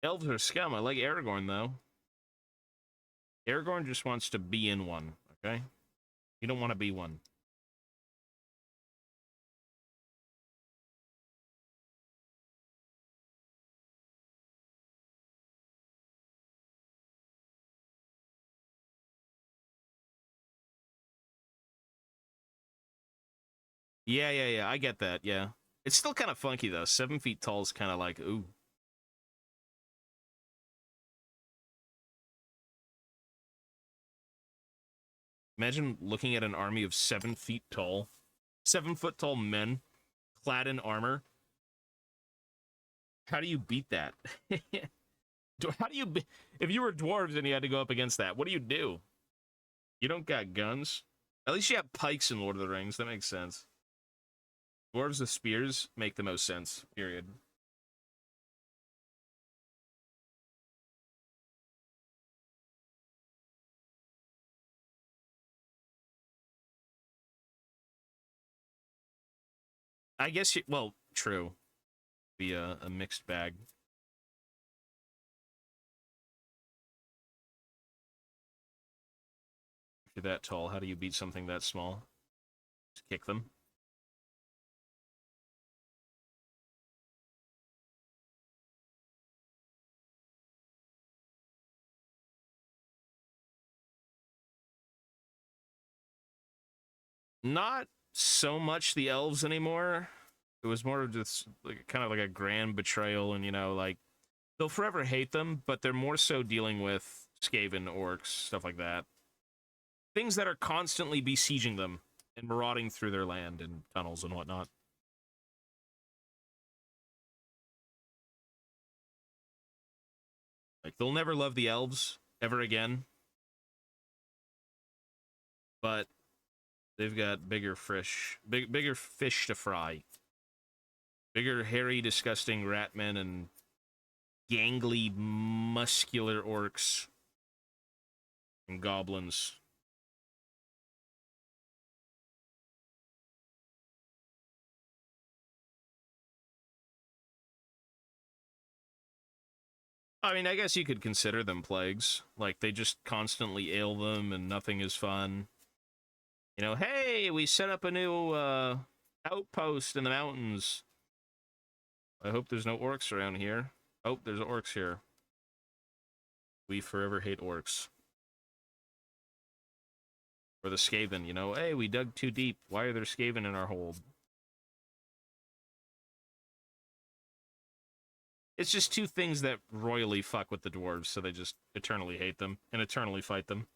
Elves are scum. I like Aragorn, though. Aragorn just wants to be in one, okay? You don't want to be one. Yeah. I get that, yeah. It's still kind of funky, though. 7 feet tall is kind of like, ooh. Imagine looking at an army of 7 feet tall, 7-foot tall men clad in armor. How do you beat that? How do you if you were dwarves and you had to go up against that, what do you do? You don't got guns? At least you have pikes in Lord of the Rings. That makes sense. Dwarves with spears make the most sense, period. I guess you, well, true. Be a mixed bag. If you're that tall, how do you beat something that small? Just kick them. Not so much the elves anymore. It was more of just like, kind of like a grand betrayal, and, you know, like, they'll forever hate them, but they're more so dealing with Skaven, orcs, stuff like that. Things that are constantly besieging them and marauding through their land and tunnels and whatnot. Like, they'll never love the elves ever again, but they've got bigger fish to fry. Bigger, hairy, disgusting ratmen and gangly, muscular orcs and goblins. I mean, I guess you could consider them plagues. Like, they just constantly ail them and nothing is fun. You know, hey, we set up a new outpost in the mountains. I hope there's no orcs around here. Oh, there's orcs here. We forever hate orcs. Or the Skaven, you know, hey, we dug too deep. Why are there Skaven in our hold? It's just two things that royally fuck with the dwarves, so they just eternally hate them and eternally fight them.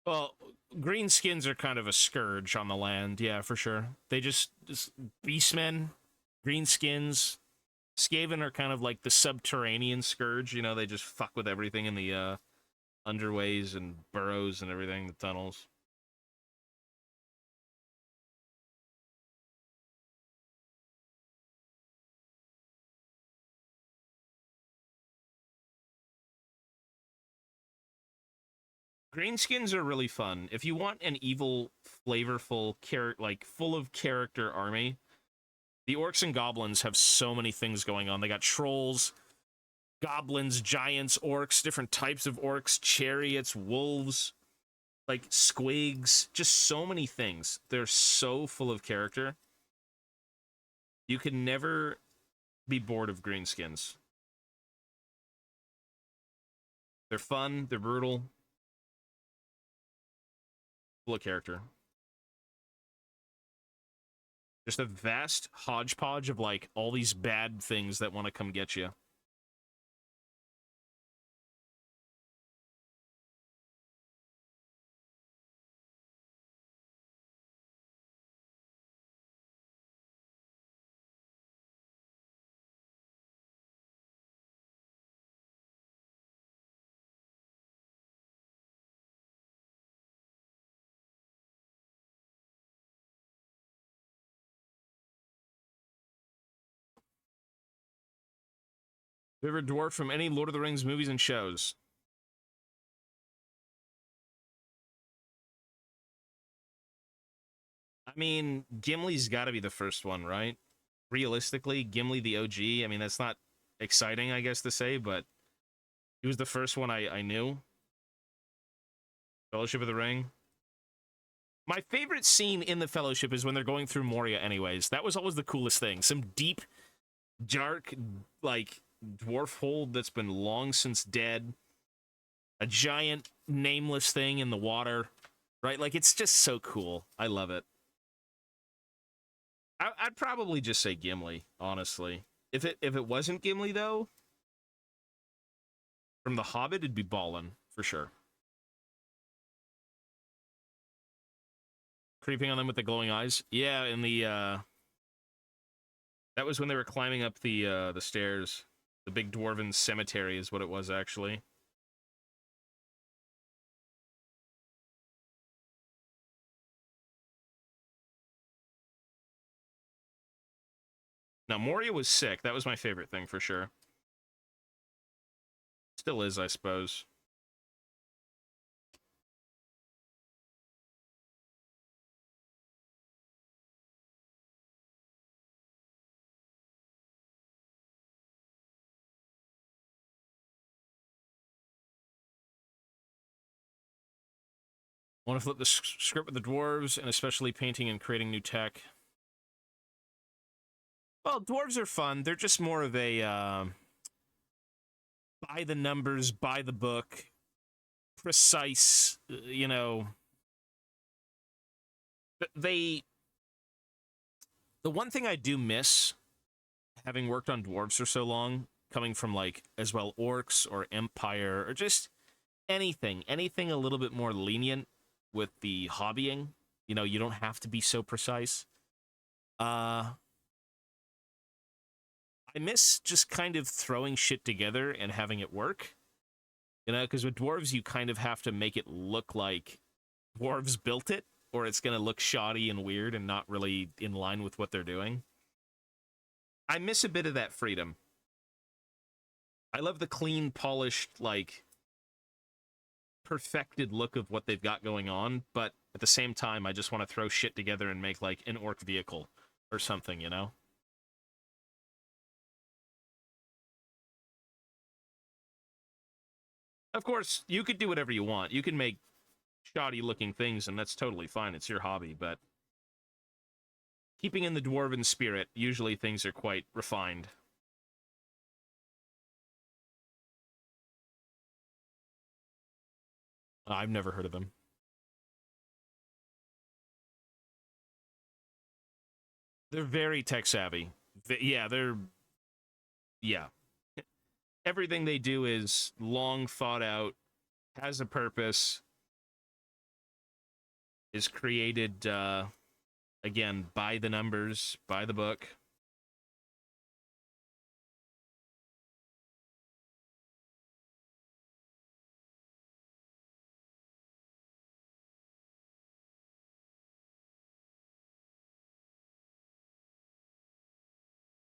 Well, green skins are kind of a scourge on the land, yeah, for sure. They just beastmen, green skins. Skaven are kind of like the subterranean scourge, you know, they just fuck with everything in the underways and burrows and everything, the tunnels. Greenskins are really fun. If you want an evil, flavorful, like full of character army, the orcs and goblins have so many things going on. They got trolls, goblins, giants, orcs, different types of orcs, chariots, wolves, like squigs, just so many things. They're so full of character. You can never be bored of greenskins. They're fun, they're brutal, full of character. Just a vast hodgepodge of like all these bad things that want to come get you. Favorite dwarf from any Lord of the Rings movies and shows? I mean, Gimli's got to be the first one, right? Realistically, Gimli the OG. I mean, that's not exciting, I guess, to say, but he was the first one I knew. Fellowship of the Ring. My favorite scene in the Fellowship is when they're going through Moria, anyways. That was always the coolest thing. Some deep, dark, like, dwarf hold that's been long since dead. A giant, nameless thing in the water, right? Like, it's just so cool. I love it. I'd probably just say Gimli, honestly. If it wasn't Gimli, though, from The Hobbit, it'd be Balin, for sure. Creeping on them with the glowing eyes. Yeah, in the, that was when they were climbing up the stairs. The big dwarven cemetery is what it was, actually. Now, Moria was sick. That was my favorite thing, for sure. Still is, I suppose. Want to flip the script with the dwarves, and especially painting and creating new tech. Well, dwarves are fun. They're just more of a by the numbers, by the book, precise, you know. The one thing I do miss, having worked on dwarves for so long, coming from, like, as well orcs or empire or just anything a little bit more lenient with the hobbying. You know, you don't have to be so precise. I miss just kind of throwing shit together and having it work. You know, because with dwarves, you kind of have to make it look like dwarves built it, or it's going to look shoddy and weird and not really in line with what they're doing. I miss a bit of that freedom. I love the clean, polished, like, perfected look of what they've got going on, but at the same time, I just want to throw shit together and make, like, an orc vehicle or something, you know? Of course, you could do whatever you want. You can make shoddy-looking things, and that's totally fine. It's your hobby, but keeping in the dwarven spirit, usually things are quite refined. I've never heard of them. They're very tech-savvy. Yeah, they're... Yeah. Everything they do is long thought out, has a purpose, is created, again, by the numbers, by the book.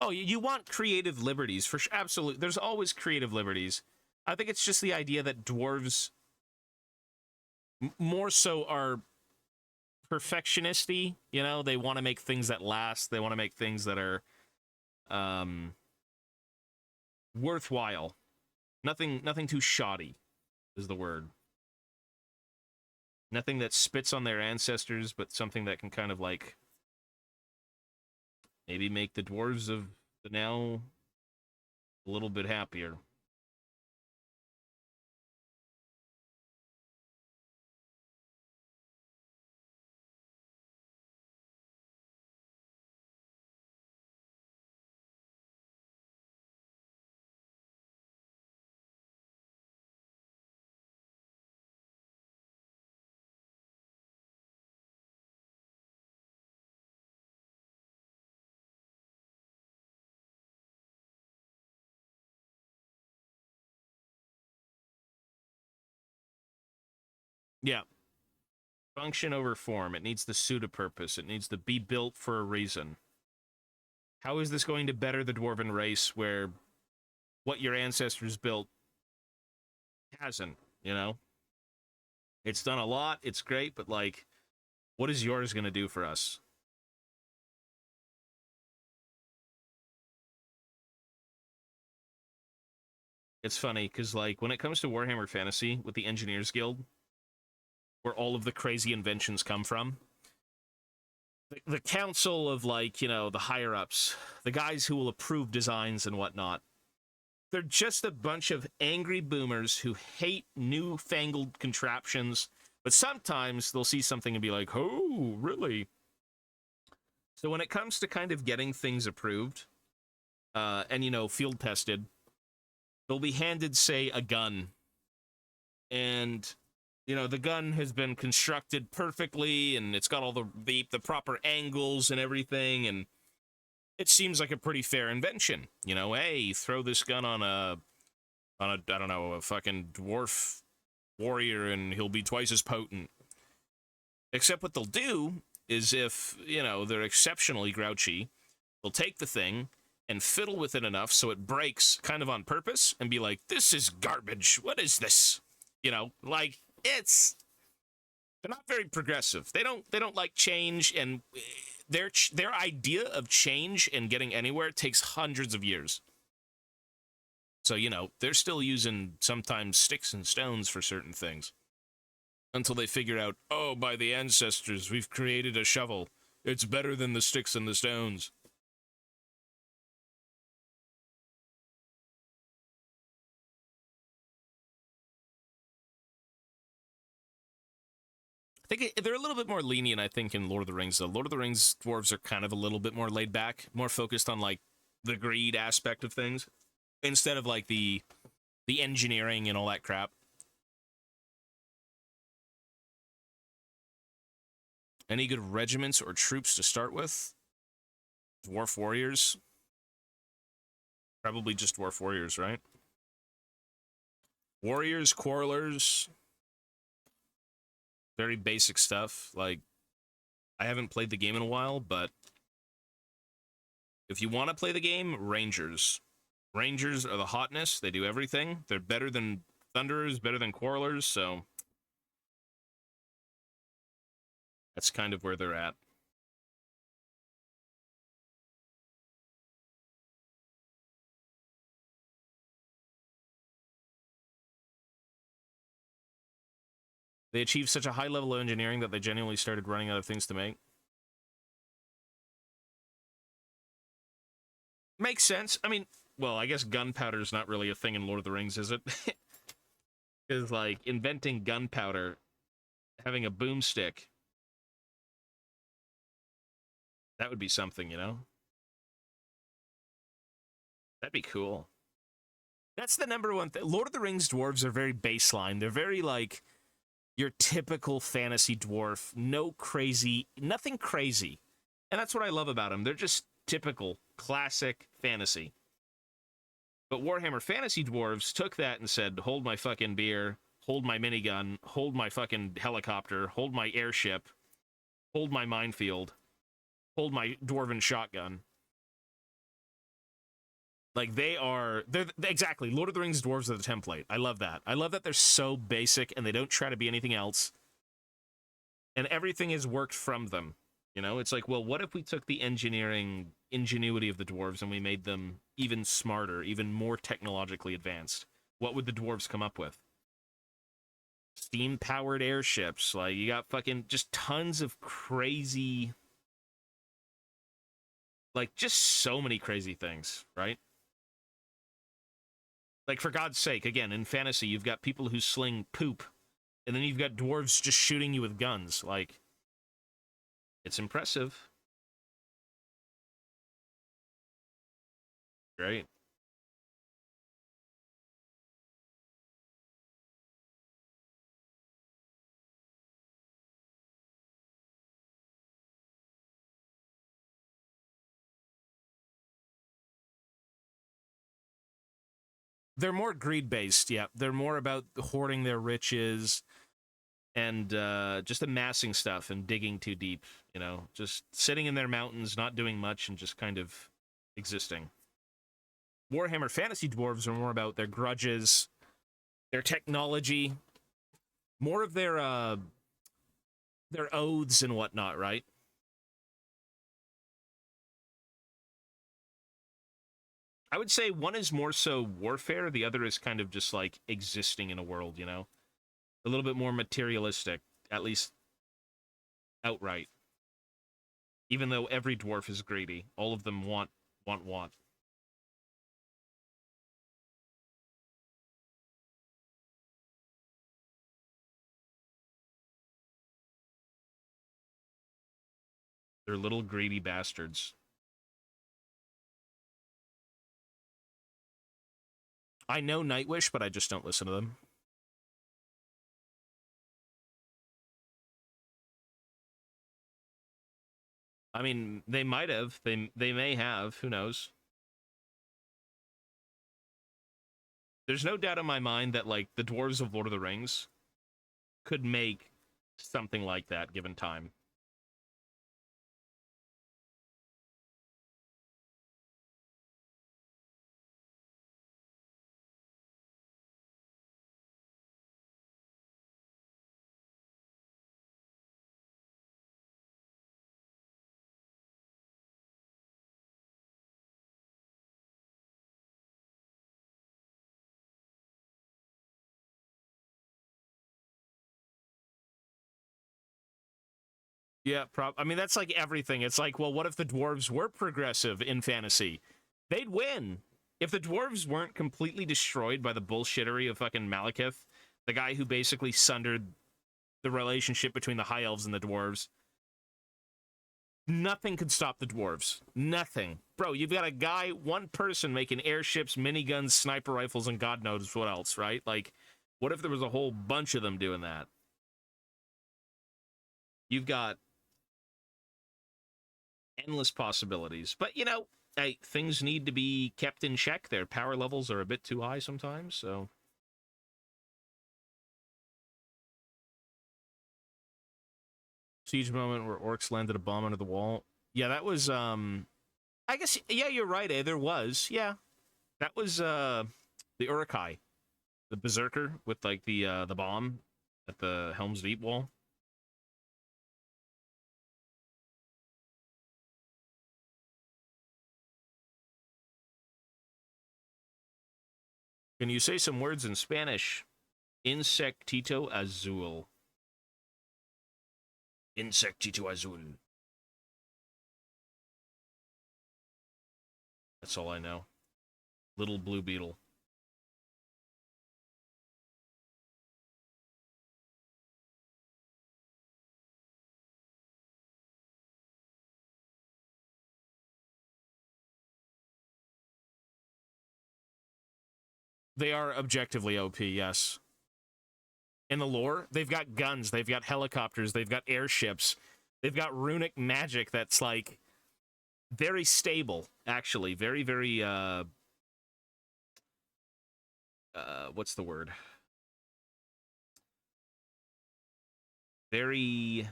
Oh, you want creative liberties, for sure. Absolutely. There's always creative liberties. I think it's just the idea that dwarves more so are perfectionisty. You know, they want to make things that last. They want to make things that are worthwhile. Nothing too shoddy is the word. Nothing that spits on their ancestors, but something that can kind of, like, maybe make the dwarves of the now a little bit happier. Yeah. Function over form. It needs to suit a purpose. It needs to be built for a reason. How is this going to better the dwarven race where what your ancestors built hasn't, you know? It's done a lot, it's great, but, like, what is yours going to do for us? It's funny, because, like, when it comes to Warhammer Fantasy, with the Engineers Guild, where all of the crazy inventions come from, the council of, like, you know, the higher-ups, the guys who will approve designs and whatnot, they're just a bunch of angry boomers who hate newfangled contraptions, but sometimes they'll see something and be like, oh, really? So when it comes to kind of getting things approved, and, you know, field tested, they'll be handed, say, a gun. And, you know, the gun has been constructed perfectly, and it's got all the proper angles and everything, and it seems like a pretty fair invention. You know, hey, throw this gun on I don't know, a fucking dwarf warrior, and he'll be twice as potent. Except what they'll do is, if, you know, they're exceptionally grouchy, they'll take the thing and fiddle with it enough so it breaks kind of on purpose and be like, this is garbage. What is this? You know, like, they're not very progressive. They don't like change, and their idea of change and getting anywhere takes hundreds of years. So, you know, they're still using sometimes sticks and stones for certain things until they figure out, oh, by the ancestors, we've created a shovel. It's better than the sticks and the stones. I think they're a little bit more lenient, I think, in Lord of the Rings, though. Lord of the Rings dwarves are kind of a little bit more laid back, more focused on, like, the greed aspect of things, instead of, like, the engineering and all that crap. Any good regiments or troops to start with? Dwarf warriors? Probably just dwarf warriors, right? Warriors, quarrelers, very basic stuff. Like, I haven't played the game in a while, but if you want to play the game, Rangers. Rangers are the hotness. They do everything. They're better than Thunderers, better than Quarrelers, so that's kind of where they're at. They achieved such a high level of engineering that they genuinely started running out of things to make. Makes sense. I mean, well, I guess gunpowder is not really a thing in Lord of the Rings, is it? Because, like, inventing gunpowder, having a boomstick, that would be something, you know? That'd be cool. That's the number one thing. Lord of the Rings dwarves are very baseline. They're very, like, your typical fantasy dwarf. No crazy, nothing crazy. And that's what I love about them. They're just typical, classic fantasy. But Warhammer Fantasy Dwarves took that and said, hold my fucking beer, hold my minigun, hold my fucking helicopter, hold my airship, hold my minefield, hold my dwarven shotgun. Like, they're exactly, Lord of the Rings dwarves are the template. I love that. I love that they're so basic and they don't try to be anything else. And everything has worked from them. You know, it's like, well, what if we took the engineering ingenuity of the dwarves and we made them even smarter, even more technologically advanced? What would the dwarves come up with? Steam-powered airships. Like, you got fucking just tons of crazy, like, just so many crazy things, right? Like, for God's sake, again, in fantasy, you've got people who sling poop, and then you've got dwarves just shooting you with guns. Like, it's impressive. Right? They're more greed-based, yeah. They're more about hoarding their riches and just amassing stuff and digging too deep, you know? Just sitting in their mountains, not doing much, and just kind of existing. Warhammer Fantasy Dwarves are more about their grudges, their technology, more of their oaths and whatnot, right? I would say one is more so warfare, the other is kind of just like existing in a world, you know? A little bit more materialistic, at least outright. Even though every dwarf is greedy, all of them want. They're little greedy bastards. I know Nightwish, but I just don't listen to them. I mean, they might have. They may have. Who knows? There's no doubt in my mind that, like, the Dwarves of Lord of the Rings could make something like that given time. Yeah, I mean, that's like everything. It's like, well, what if the dwarves were progressive in fantasy? They'd win. If the dwarves weren't completely destroyed by the bullshittery of fucking Malekith, the guy who basically sundered the relationship between the high elves and the dwarves, nothing could stop the dwarves. Nothing. Bro, you've got a guy, one person making airships, miniguns, sniper rifles, and God knows what else, right? Like, what if there was a whole bunch of them doing that? You've got endless possibilities. But, you know, hey, things need to be kept in check. Their power levels are a bit too high sometimes, so... Siege moment where orcs landed a bomb under the wall. Yeah, that was, I guess, yeah, you're right, eh? There was, yeah. That was, the Uruk-hai. The Berserker with, like, the bomb at the Helm's Deep wall. Can you say some words in Spanish? Insectito azul. Insectito azul. That's all I know. Little blue beetle. They are objectively OP, yes. In the lore, they've got guns, they've got helicopters, they've got airships, they've got runic magic that's, like, very stable, actually. Very, very, what's the word? Very...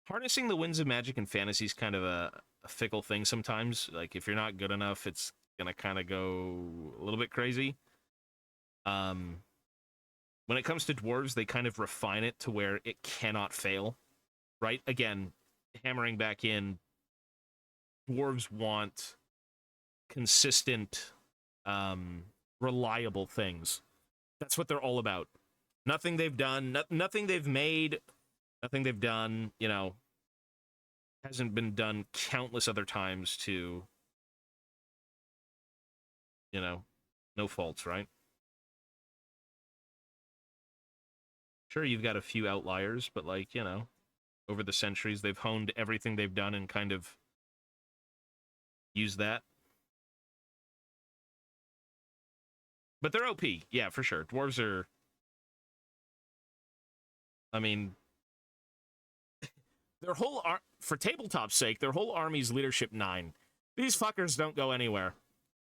Harnessing the winds of magic in fantasy is kind of a fickle thing sometimes. Like, if you're not good enough, it's gonna kind of go a little bit crazy. When it comes to dwarves, they kind of refine it to where it cannot fail, right? Again, hammering back in, dwarves want consistent, reliable things. That's what they're all about. Nothing they've done, nothing they've made, nothing they've done, you know, hasn't been done countless other times to, you know, no faults, right? Sure, you've got a few outliers, but, like, you know, over the centuries, they've honed everything they've done and kind of used that. But they're OP, yeah, for sure. Dwarves are... I mean... Their whole... For tabletop's sake, their whole army's leadership 9. These fuckers don't go anywhere.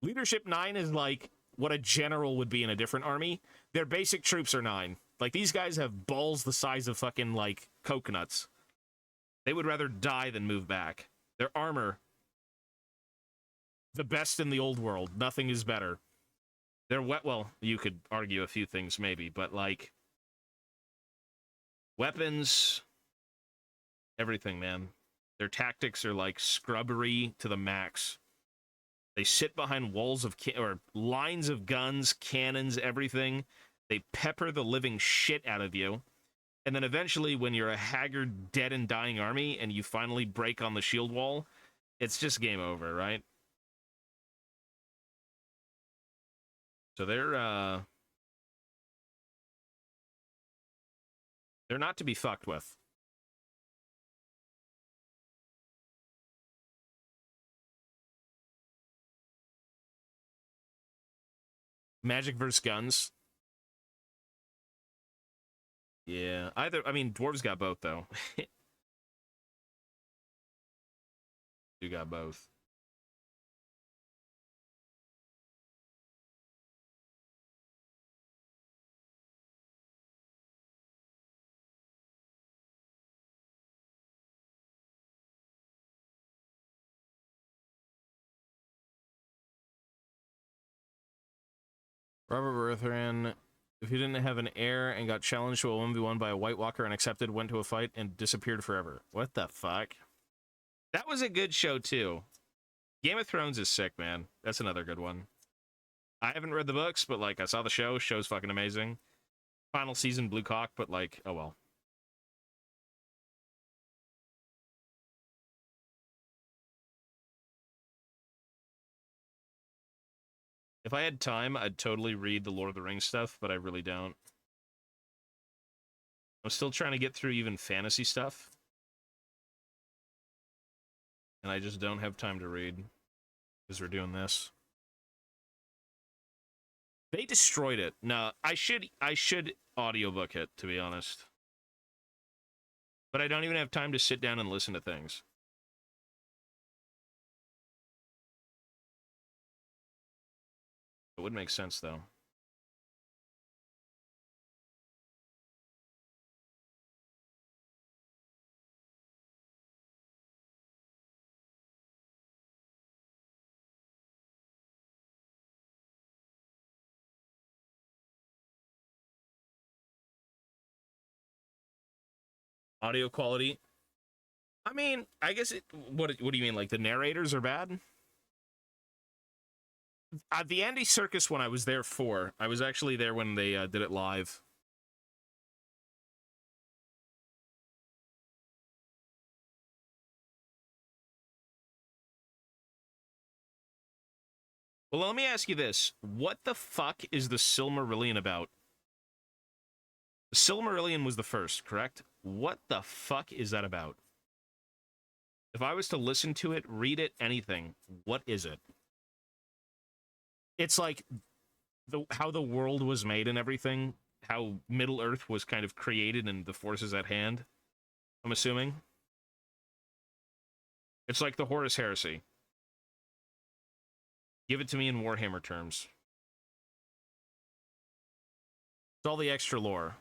Leadership 9 is like what a general would be in a different army. Their basic troops are 9. Like, these guys have balls the size of fucking, like, coconuts. They would rather die than move back. Their armor... The best in the old world. Nothing is better. They're well, you could argue a few things maybe, but, like, weapons, everything, man. Their tactics are, like, scrubbery to the max. They sit behind walls of or lines of guns, cannons, everything. They pepper the living shit out of you. And then eventually, when you're a haggard, dead and dying army and you finally break on the shield wall, it's just game over, right? So they're not to be fucked with. Magic versus guns. Yeah, either. I mean, dwarves got both though. You got both. Robert Bertheran, if he didn't have an heir and got challenged to a 1v1 by a White Walker and accepted, went to a fight and disappeared forever. What the fuck? That was a good show, too. Game of Thrones is sick, man. That's another good one. I haven't read the books, but, like, I saw the show. Show's fucking amazing. Final season, Blue Cock, but, like, oh well. If I had time, I'd totally read the Lord of the Rings stuff, but I really don't. I'm still trying to get through even fantasy stuff. And I just don't have time to read. Because we're doing this. They destroyed it. No, I should audiobook it, to be honest. But I don't even have time to sit down and listen to things. It would make sense, though. Audio quality. I mean, I guess it. What do you mean? Like the narrators are bad? The Andy Circus one I was there for. I was actually there when they did it live. Well, let me ask you this. What the fuck is the Silmarillion about? The Silmarillion was the first, correct? What the fuck is that about? If I was to listen to it, read it, anything, what is it? It's like how the world was made and everything, how Middle Earth was kind of created and the forces at hand, I'm assuming. It's like the Horus Heresy. Give it to me in Warhammer terms. It's all the extra lore.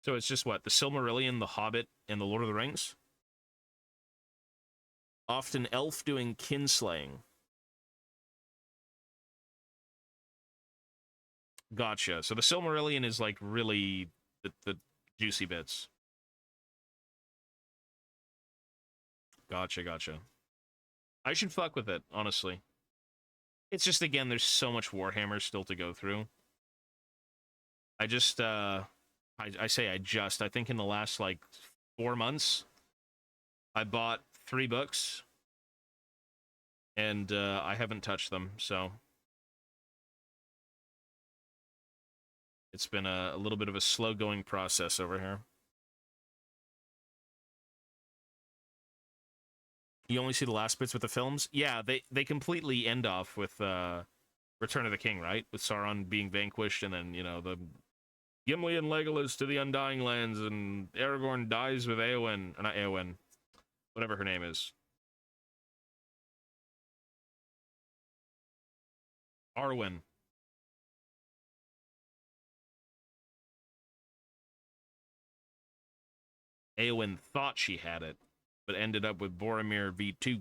So it's just what? The Silmarillion, the Hobbit, and the Lord of the Rings? Often elf doing kinslaying. Gotcha. So the Silmarillion is like really the juicy bits. Gotcha. I should fuck with it, honestly. It's just, again, there's so much Warhammer still to go through. I just, I think in the last, like, 4 months, I bought 3 books, and I haven't touched them, so it's been a little bit of a slow-going process over here. You only see the last bits with the films? Yeah, they completely end off with Return of the King, right? With Sauron being vanquished, and then, you know, the Gimli and Legolas to the Undying Lands, and Aragorn dies with Eowyn, or not Eowyn, whatever her name is. Arwen. Eowyn thought she had it, but ended up with Boromir V2.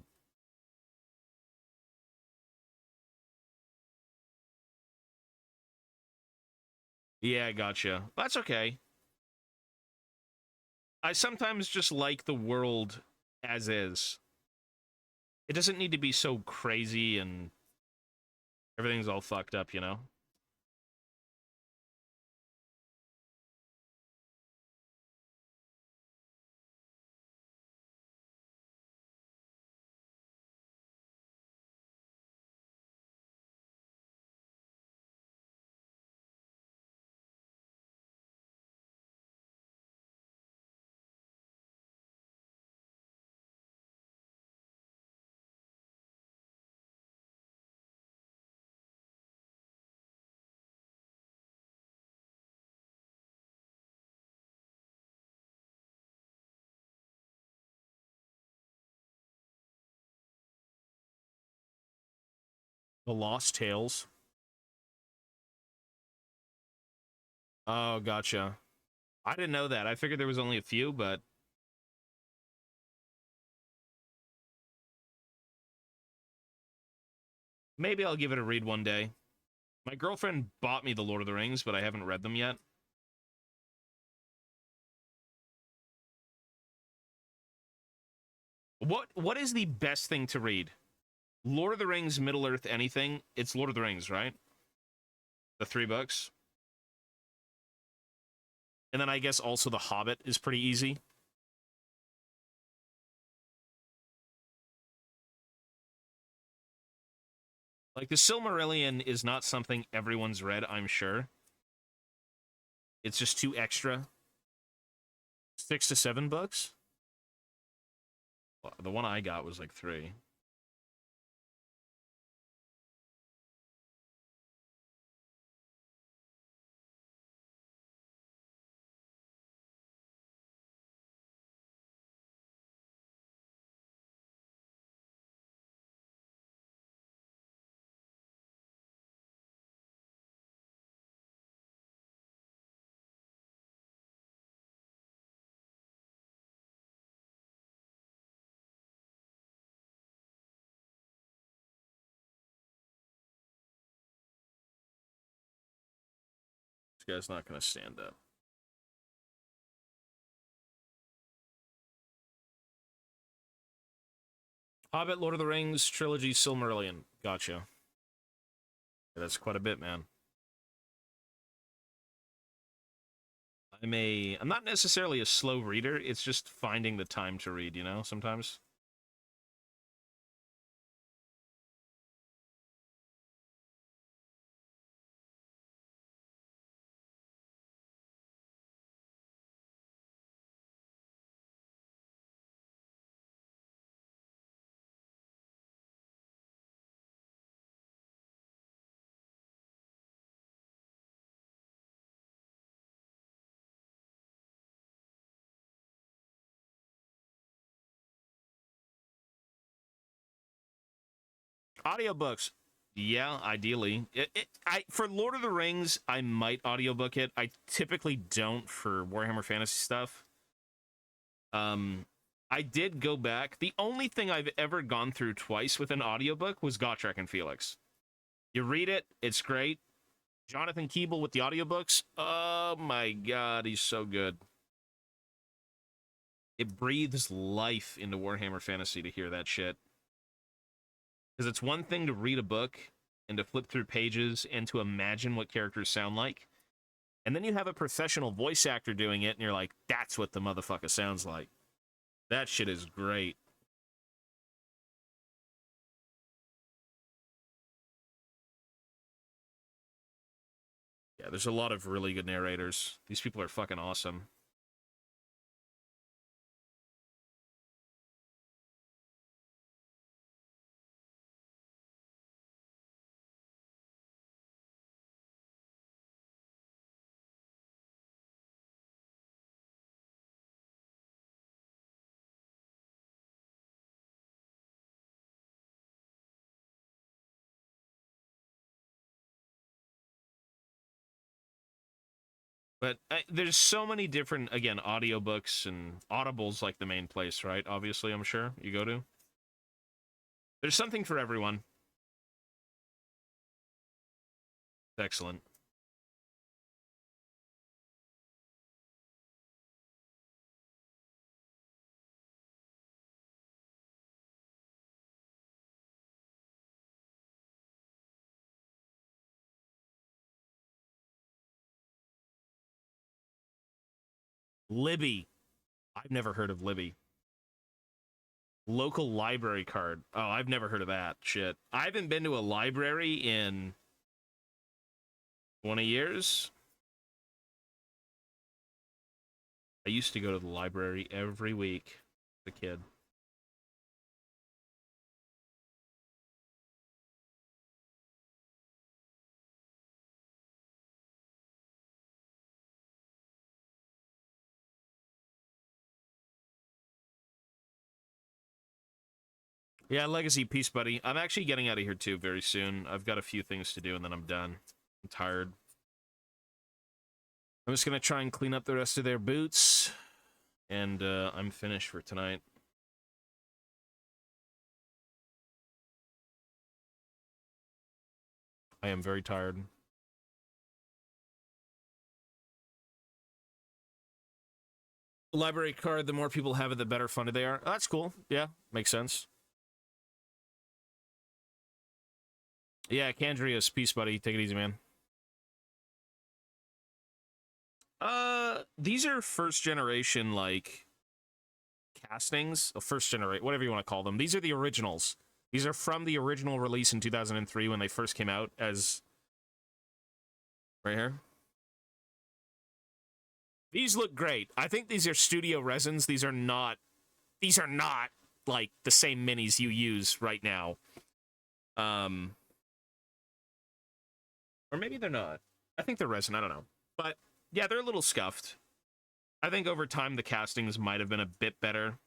Yeah, gotcha. That's okay. I sometimes just like the world as is. It doesn't need to be so crazy and everything's all fucked up, you know? The Lost Tales. Oh, gotcha. I didn't know that. I figured there was only a few, but... maybe I'll give it a read one day. My girlfriend bought me The Lord of the Rings, but I haven't read them yet. What is the best thing to read? Lord of the Rings, Middle-earth, anything? It's Lord of the Rings, right? The 3 books. And then I guess also The Hobbit is pretty easy. Like, the Silmarillion is not something everyone's read, I'm sure. It's just too extra. 6 to 7 books? Well, the one I got was like 3. This guy's not going to stand up. Hobbit, Lord of the Rings, Trilogy, Silmarillion. Gotcha. Yeah, that's quite a bit, man. I'm not necessarily a slow reader, it's just finding the time to read, you know, sometimes. Audiobooks. Yeah, ideally. For Lord of the Rings, I might audiobook it. I typically don't for Warhammer Fantasy stuff. I did go back. The only thing I've ever gone through twice with an audiobook was Gotrek and Felix. You read it, it's great. Jonathan Keeble with the audiobooks. Oh my god, he's so good. It breathes life into Warhammer Fantasy to hear that shit. Because it's one thing to read a book and to flip through pages and to imagine what characters sound like. And then you have a professional voice actor doing it, and you're like, that's what the motherfucker sounds like. That shit is great. Yeah, there's a lot of really good narrators. These people are fucking awesome. But there's so many different, again, audiobooks and Audible's like the main place, right? Obviously, I'm sure you go to. There's something for everyone. Excellent. Libby. I've never heard of Libby. Local library card. Oh, I've never heard of that. Shit. I haven't been to a library in 20 years. I used to go to the library every week as a kid. Yeah, Legacy, peace, buddy. I'm actually getting out of here, too, very soon. I've got a few things to do, and then I'm done. I'm tired. I'm just going to try and clean up the rest of their boots, and I'm finished for tonight. I am very tired. Library card, the more people have it, the better funded they are. Oh, that's cool. Yeah, makes sense. Yeah, Candrius, peace, buddy. Take it easy, man. These are first generation, like, castings. First generation, whatever you want to call them. These are the originals. These are from the original release in 2003 when they first came out as... Right here. These look great. I think these are studio resins. These are not, like, the same minis you use right now. Or maybe they're not. I think they're resin. I don't know. But, yeah, they're a little scuffed. I think over time the castings might have been a bit better.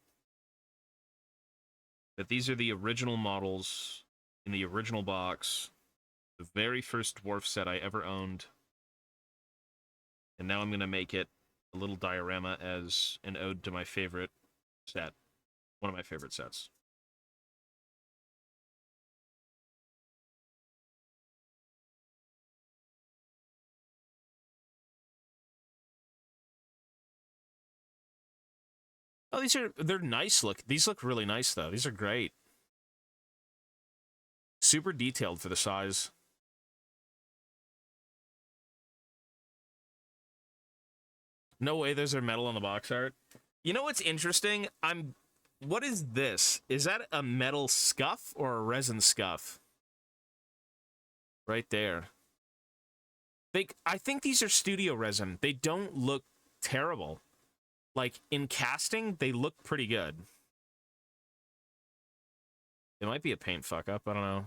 But these are the original models in the original box. The very first dwarf set I ever owned. And now I'm going to make it a little diorama as an ode to my favorite set. One of my favorite sets. Oh, they're nice look. These look really nice, though. These are great. Super detailed for the size. No way there's a metal on the box art. You know what's interesting? What is this? Is that a metal scuff or a resin scuff? Right there. I think these are studio resin. They don't look terrible. Like, in casting, they look pretty good. It might be a paint fuck-up. I don't know.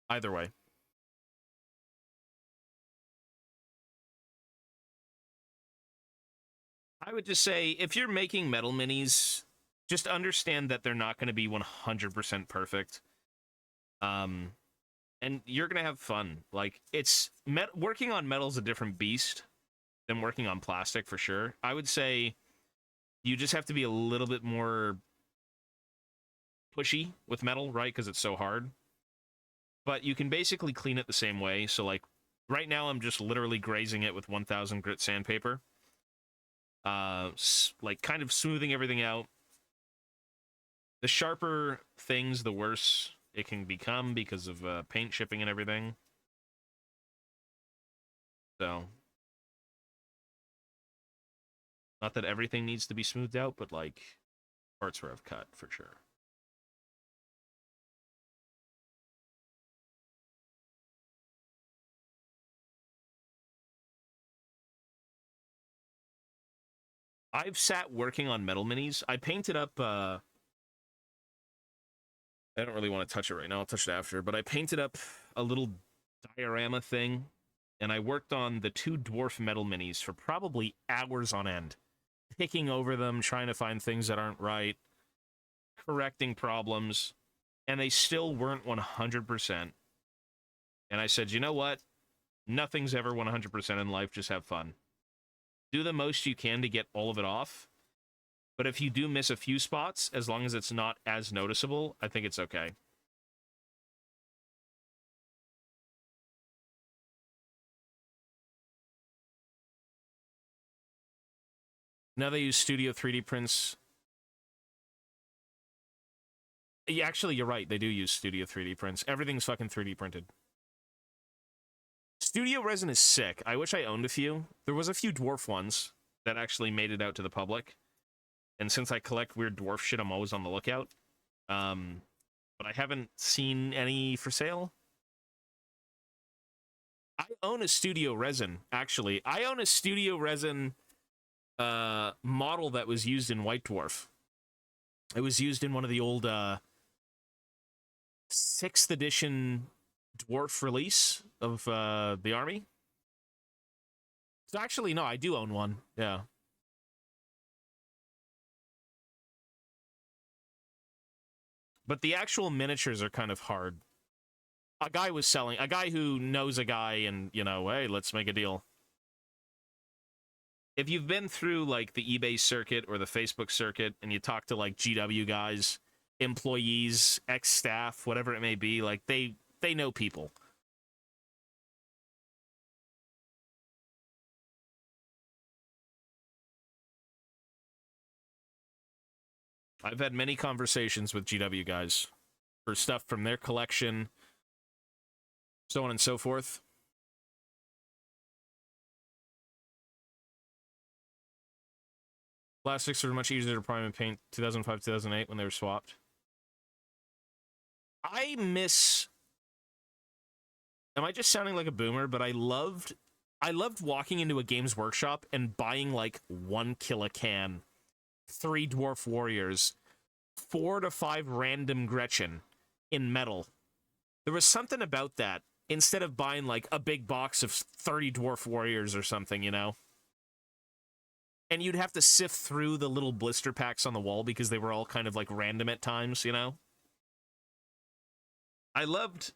Either way. I would just say, if you're making metal minis, just understand that they're not going to be 100% perfect. And you're going to have fun. Like, working on metal's a different beast than working on plastic, for sure. I would say you just have to be a little bit more pushy with metal, right? Because it's so hard. But you can basically clean it the same way. So, like, right now I'm just literally grazing it with 1000 grit sandpaper. Like, kind of smoothing everything out. The sharper things, the worse it can become because of paint shipping and everything. So, not that everything needs to be smoothed out, but, like, parts where I've cut, for sure. I've sat working on metal minis. I painted up, I don't really want to touch it right now. I'll touch it after. But I painted up a little diorama thing, and I worked on the 2 dwarf metal minis for probably hours on end. Picking over them, trying to find things that aren't right, correcting problems, and they still weren't 100%. And I said, you know what? Nothing's ever 100% in life. Just have fun. Do the most you can to get all of it off. But if you do miss a few spots, as long as it's not as noticeable, I think it's okay. Now they use Studio 3D prints. Yeah, actually, you're right. They do use Studio 3D prints. Everything's fucking 3D printed. Studio resin is sick. I wish I owned a few. There was a few dwarf ones that actually made it out to the public. And since I collect weird dwarf shit, I'm always on the lookout. But I haven't seen any for sale. I own a studio resin, actually. I own a studio resin model that was used in White Dwarf. It was used in one of the old 6th edition dwarf release of the army. So actually, no, I do own one. Yeah. But the actual miniatures are kind of hard. A guy who knows a guy and, you know, hey, let's make a deal. If you've been through, like, the eBay circuit or the Facebook circuit, and you talk to, like, GW guys, employees, ex-staff, whatever it may be, like, they know people. I've had many conversations with GW guys for stuff from their collection, so on and so forth. Plastics are much easier to prime and paint 2005, 2008 when they were swapped. I miss... Am I just sounding like a boomer? But I loved walking into a Games Workshop and buying, like, 1 Kill-A-Can, 3 Dwarf Warriors, 4 to 5 random Gretchen in metal. There was something about that, instead of buying, like, a big box of 30 Dwarf Warriors or something, you know? And you'd have to sift through the little blister packs on the wall because they were all kind of, like, random at times, you know? I loved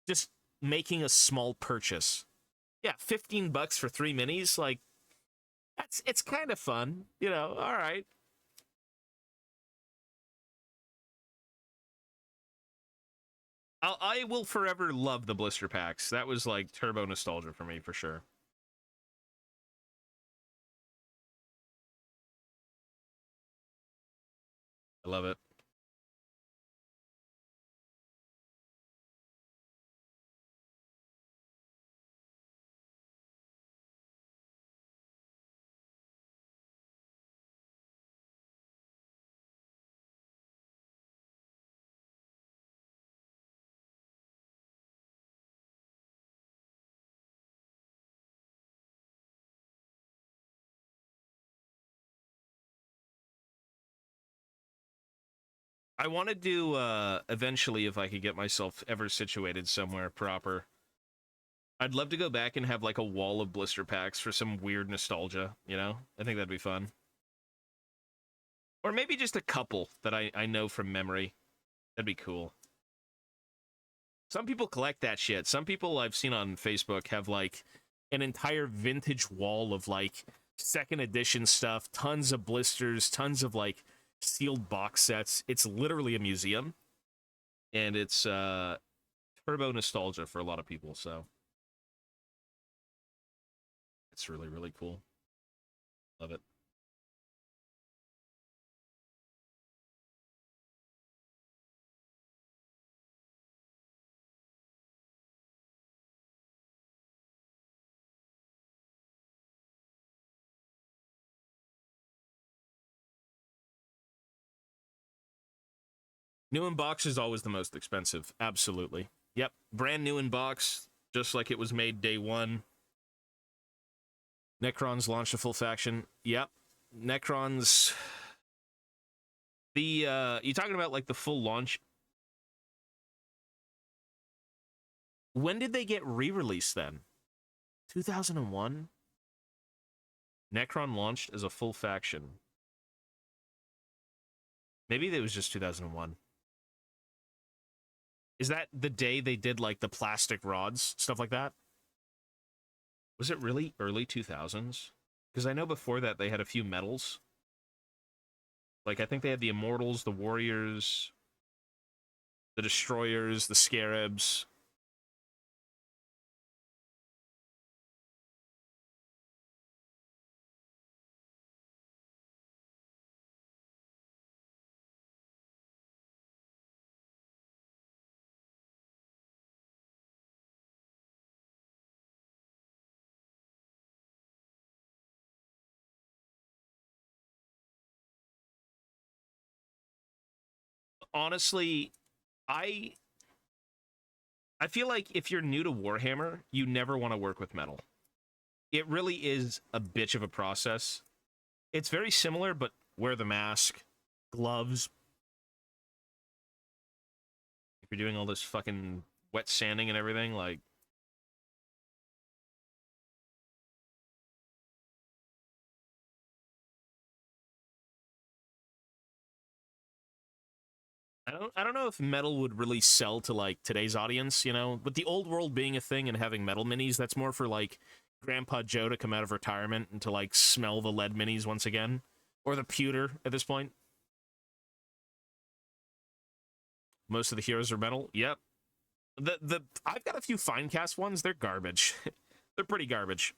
just making a small purchase. Yeah, 15 bucks for 3 minis, like, it's kind of fun, you know, all right. I will forever love the blister packs. That was, like, turbo nostalgia for me, for sure. I love it. I want to do, eventually, if I could get myself ever situated somewhere proper, I'd love to go back and have, like, a wall of blister packs for some weird nostalgia, you know? I think that'd be fun. Or maybe just a couple that I know from memory. That'd be cool. Some people collect that shit. Some people I've seen on Facebook have, like, an entire vintage wall of, like, second edition stuff, tons of blisters, tons of, like, sealed box sets. It's literally a museum. And it's turbo nostalgia for a lot of people, so it's really, really cool. Love it. New in box is always the most expensive. Absolutely. Yep. Brand new in box, just like it was made day one. Necrons launched a full faction. Yep. Necrons. You talking about, like, the full launch? When did they get re-released then? 2001? Necron launched as a full faction. Maybe it was just 2001. Is that the day they did, like, the plastic rods, stuff like that? Was it really early 2000s? Because I know before that they had a few metals. Like, I think they had the Immortals, the Warriors, the Destroyers, the Scarabs. Honestly, I feel like if you're new to Warhammer, you never want to work with metal. It really is a bitch of a process. It's very similar, but wear the mask, gloves. If you're doing all this fucking wet sanding and everything, like... I don't I don't know if metal would really sell to, like, today's audience, you know? With the old world being a thing and having metal minis, that's more for, like, Grandpa Joe to come out of retirement and to, like, smell the lead minis once again. Or the pewter at this point. Most of the heroes are metal. Yep. I've got a few fine cast ones. They're garbage. They're pretty garbage.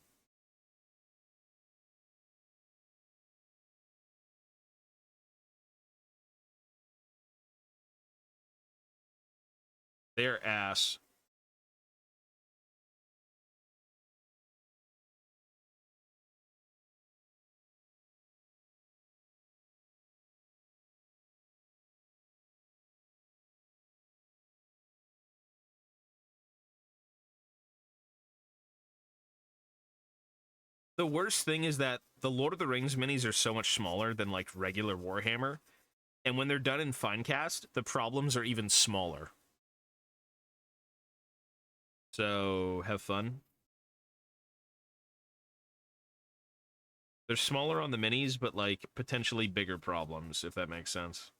They're ass. The worst thing is that the Lord of the Rings minis are so much smaller than, like, regular Warhammer. And when they're done in Finecast, the problems are even smaller. So, have fun. They're smaller on the minis, but, like, potentially bigger problems, if that makes sense.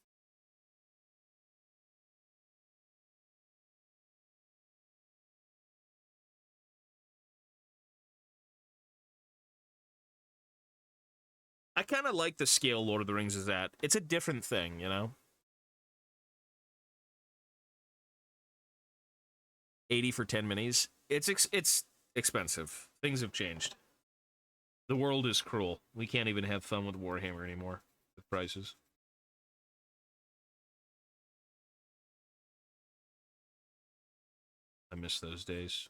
I kind of like the scale Lord of the Rings is at. It's a different thing, you know? 80 for 10 minis. It's expensive. Things have changed. The world is cruel. We can't even have fun with Warhammer anymore with prices. I miss those days.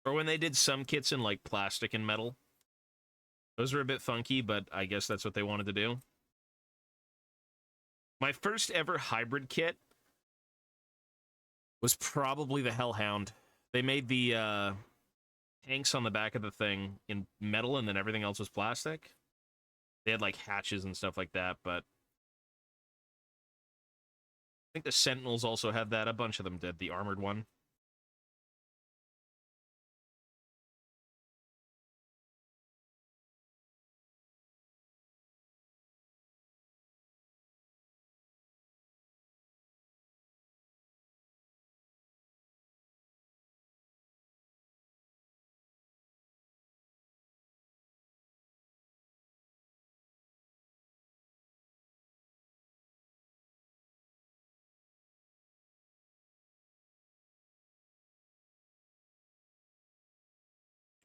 Or when they did some kits in, like, plastic and metal. Those were a bit funky, but I guess that's what they wanted to do. My first ever hybrid kit was probably the Hellhound. They made the tanks on the back of the thing in metal, and then everything else was plastic. They had, like, hatches and stuff like that, but I think the Sentinels also had that. A bunch of them did, the armored one.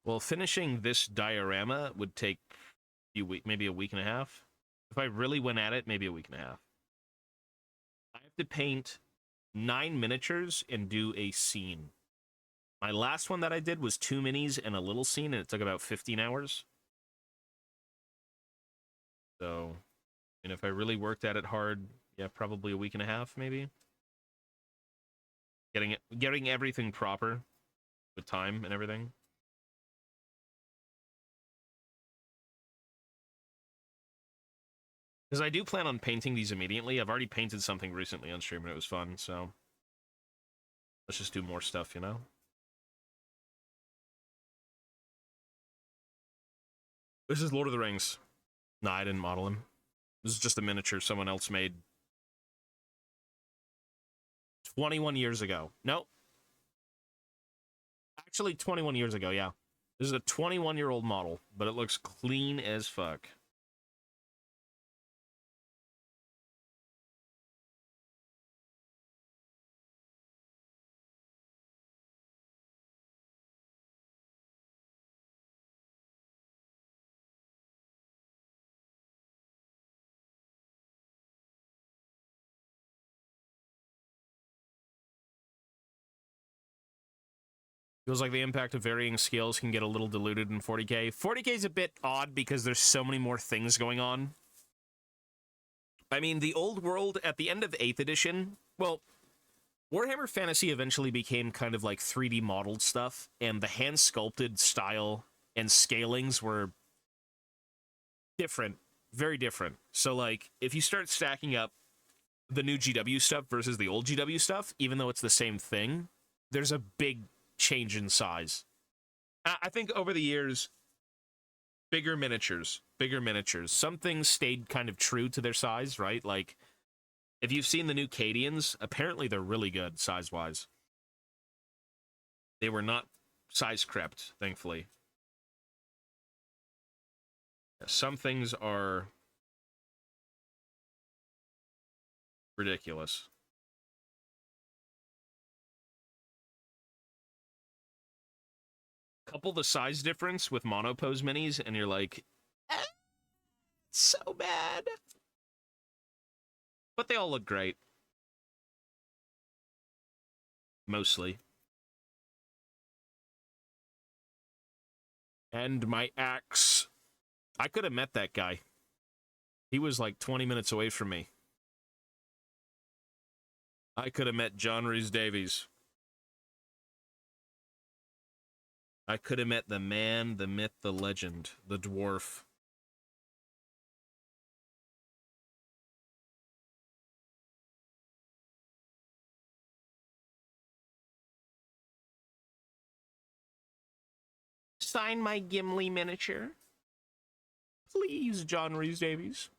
Well, finishing this diorama would take maybe a week and a half. If I really went at it, maybe a week and a half. I have to paint 9 miniatures and do a scene. My last one that I did was 2 minis and a little scene, and it took about 15 hours. So, and if I really worked at it hard, yeah, probably a week and a half, maybe. Getting everything proper with time and everything. Because I do plan on painting these immediately. I've already painted something recently on stream and it was fun, so let's just do more stuff, you know? This is Lord of the Rings. No, I didn't model him. This is just a miniature someone else made 21 years ago. Nope. Actually, 21 years ago, yeah. This is a 21-year-old model, but it looks clean as fuck. Feels like the impact of varying scales can get a little diluted in 40k. 40k is a bit odd because there's so many more things going on. I mean, the old world at the end of 8th edition, well, Warhammer Fantasy eventually became kind of like 3D modeled stuff, and the hand-sculpted style and scalings were different, very different. So, like, if you start stacking up the new GW stuff versus the old GW stuff, even though it's the same thing, there's a big change in size. I think over the years, bigger miniatures, bigger miniatures. Some things stayed kind of true to their size, right? Like, if you've seen the new Cadians, apparently they're really good size-wise. They were not size-crept, thankfully. Some things are ridiculous. Couple the size difference with monopose minis, and you're like, so bad. But they all look great. Mostly. And my axe. I could have met that guy. He was like 20 minutes away from me. I could have met John Rhys Davies. I could have met the man, the myth, the legend, the dwarf. Sign my Gimli miniature. Please, John Rhys Davies.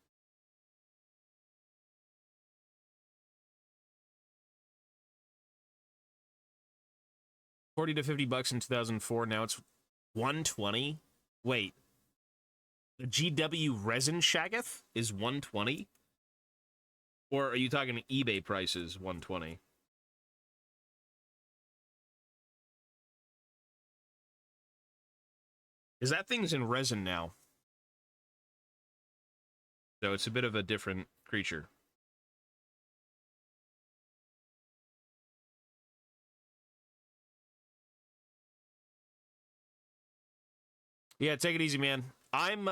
$40 to $50 in 2004. Now it's $120. Wait. The GW resin Shaggoth is $120? Or are you talking eBay prices, $120? Is that thing's in resin now? So it's a bit of a different creature. Yeah, take it easy, man. I'm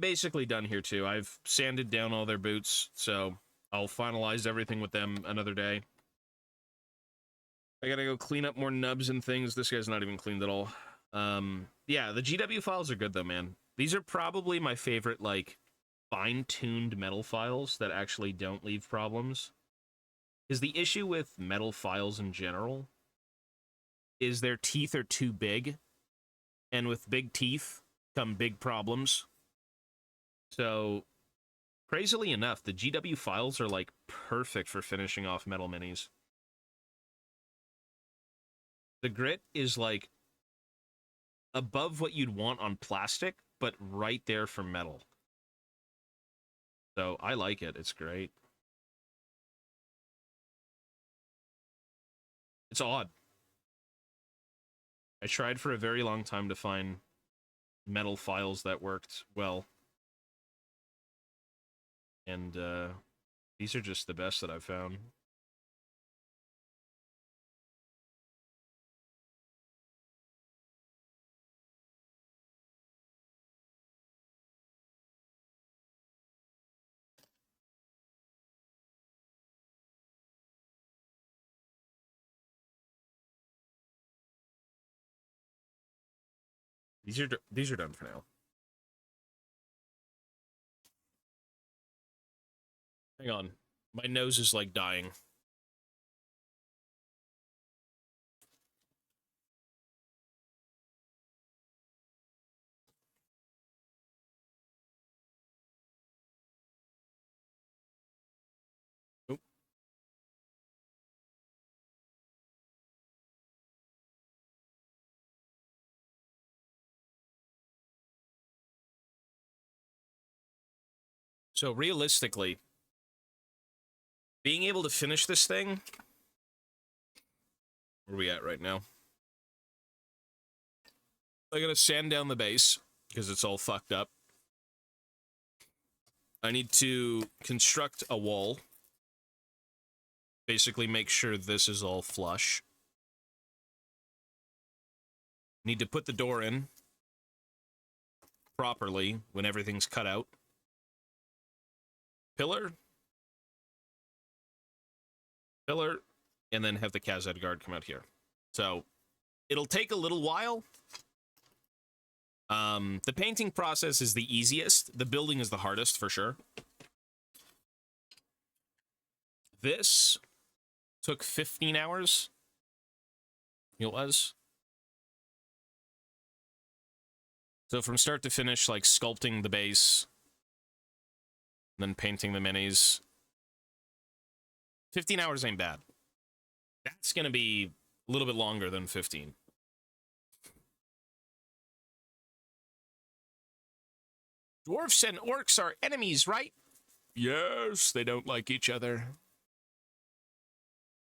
basically done here too. I've sanded down all their boots, so I'll finalize everything with them another day. I gotta go clean up more nubs and things. This guy's not even cleaned at all. Yeah, the GW files are good though, man. These are probably my favorite, like, fine-tuned metal files that actually don't leave problems. Because the issue with metal files in general is their teeth are too big, and with big teeth come big problems. So, crazily enough, the GW files are, like, perfect for finishing off metal minis. The grit is, like, above what you'd want on plastic, but right there for metal. So, I like it. It's great. It's odd. I tried for a very long time to find metal files that worked well. And, these are just the best that I've found. These are done for now. Hang on. My nose is, like, dying. Oop. So, realistically, being able to finish this thing... Where are we at right now? I gotta sand down the base, because it's all fucked up. I need to construct a wall. Basically make sure this is all flush. Need to put the door in properly when everything's cut out. Pillar. Pillar. And then have the Khazad guard come out here. So, it'll take a little while. The painting process is the easiest. The building is the hardest, for sure. This took 15 hours. It was. So from start to finish, like sculpting the base, then painting the minis. 15 hours ain't bad. That's going to be a little bit longer than 15. Dwarfs and orcs are enemies, right? Yes, they don't like each other.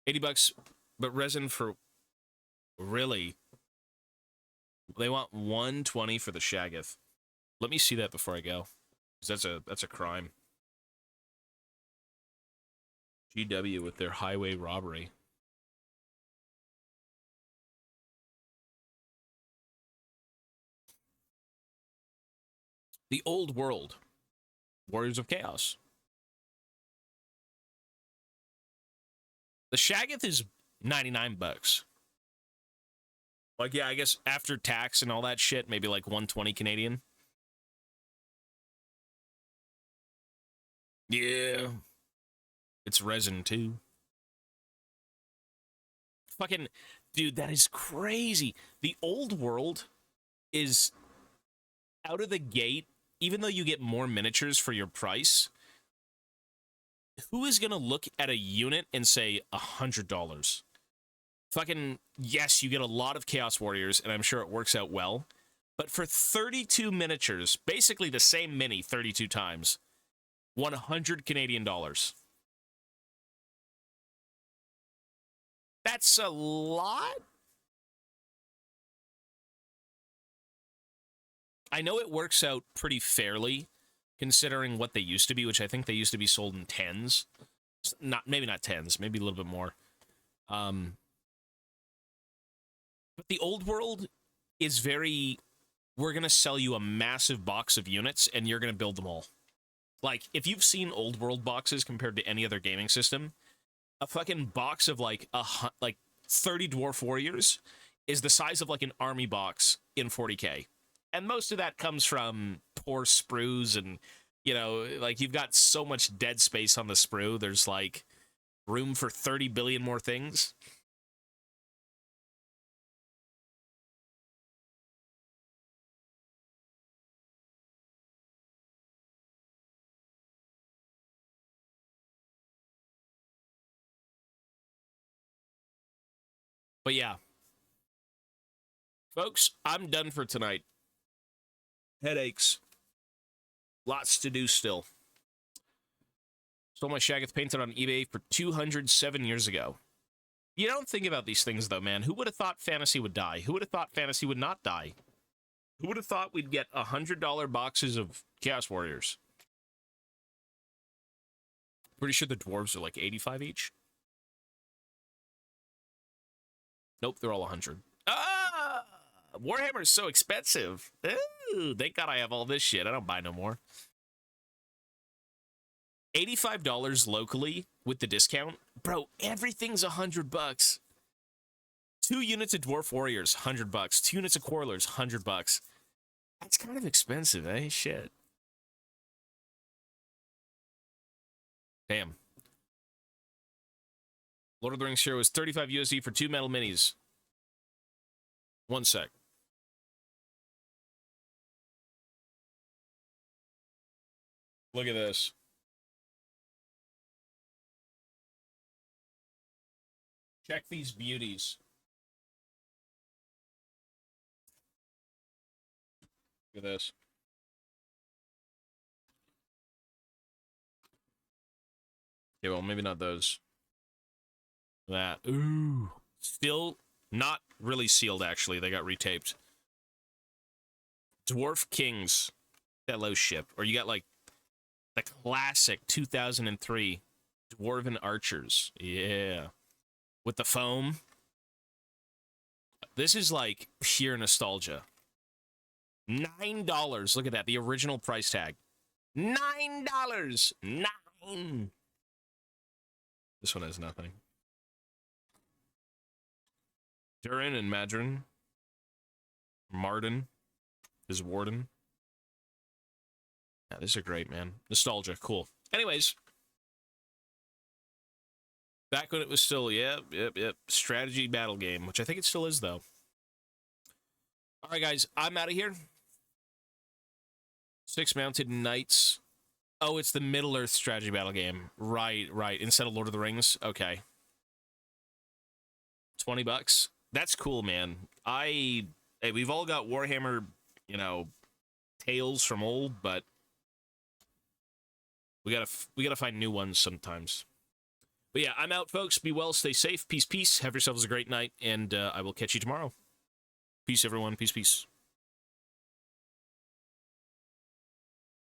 80 bucks, but resin for... Really? They want 120 for the Shaggoth. Let me see that before I go. 'Cause that's a crime. GW with their highway robbery. The Old World. Warriors of Chaos. The Shaggoth is 99 bucks. Like, yeah, I guess after tax and all that shit, maybe like 120 Canadian. Yeah. It's resin, too. Fucking, dude, that is crazy. The Old World is out of the gate, even though you get more miniatures for your price, who is going to look at a unit and say $100? Fucking, yes, you get a lot of Chaos Warriors, and I'm sure it works out well. But for 32 miniatures, basically the same mini 32 times, 100 Canadian dollars. That's a lot? I know it works out pretty fairly, considering what they used to be, which I think they used to be sold in tens. Maybe not tens, maybe a little bit more. But the Old World is very... We're going to sell you a massive box of units, and you're going to build them all. Like, if you've seen Old World boxes compared to any other gaming system, a fucking box of, like 30 Dwarf Warriors is the size of, like, an army box in 40K. And most of that comes from poor sprues and, you know, like, you've got so much dead space on the sprue, there's, like, room for 30 billion more things. But yeah. Folks, I'm done for tonight. Headaches. Lots to do still. Stole my Shaggoth painted on eBay for 207 years ago. You don't think about these things, though, man. Who would have thought fantasy would die? Who would have thought fantasy would not die? Who would have thought we'd get $100 boxes of Chaos Warriors? Pretty sure the dwarves are like 85 each. Nope, they're all 100. Ah! Warhammer's so expensive. Ooh, thank God I have all this shit. I don't buy no more. $85 locally with the discount. Bro, everything's $100. 2 units of Dwarf Warriors, $100. 2 units of Quarrelers, $100. That's kind of expensive, eh? Shit. Damn. Lord of the Rings share was 35 USD for 2 metal minis. One sec. Look at this. Check these beauties. Look at this. Okay, well, maybe not those. That. Ooh. Still not really sealed, actually. They got retaped. Dwarf Kings Fellowship. Or you got, like, the classic 2003 Dwarven Archers. Yeah. With the foam. This is, like, pure nostalgia. $9. Look at that. The original price tag. $9. $9. This one has nothing. Durin and Madrin. Marden is Warden. Yeah, these are great, man. Nostalgia. Cool. Anyways. Back when it was still, yep. Strategy battle game, which I think it still is, though. All right, guys. I'm out of here. 6 mounted knights. Oh, it's the Middle-earth strategy battle game. Right. Instead of Lord of the Rings. Okay. $20. That's cool, man. Hey, we've all got Warhammer, tales from old, but we gotta find new ones sometimes. But yeah, I'm out, folks. Be well, stay safe. Peace. Have yourselves a great night, and I will catch you tomorrow. Peace, everyone. Peace.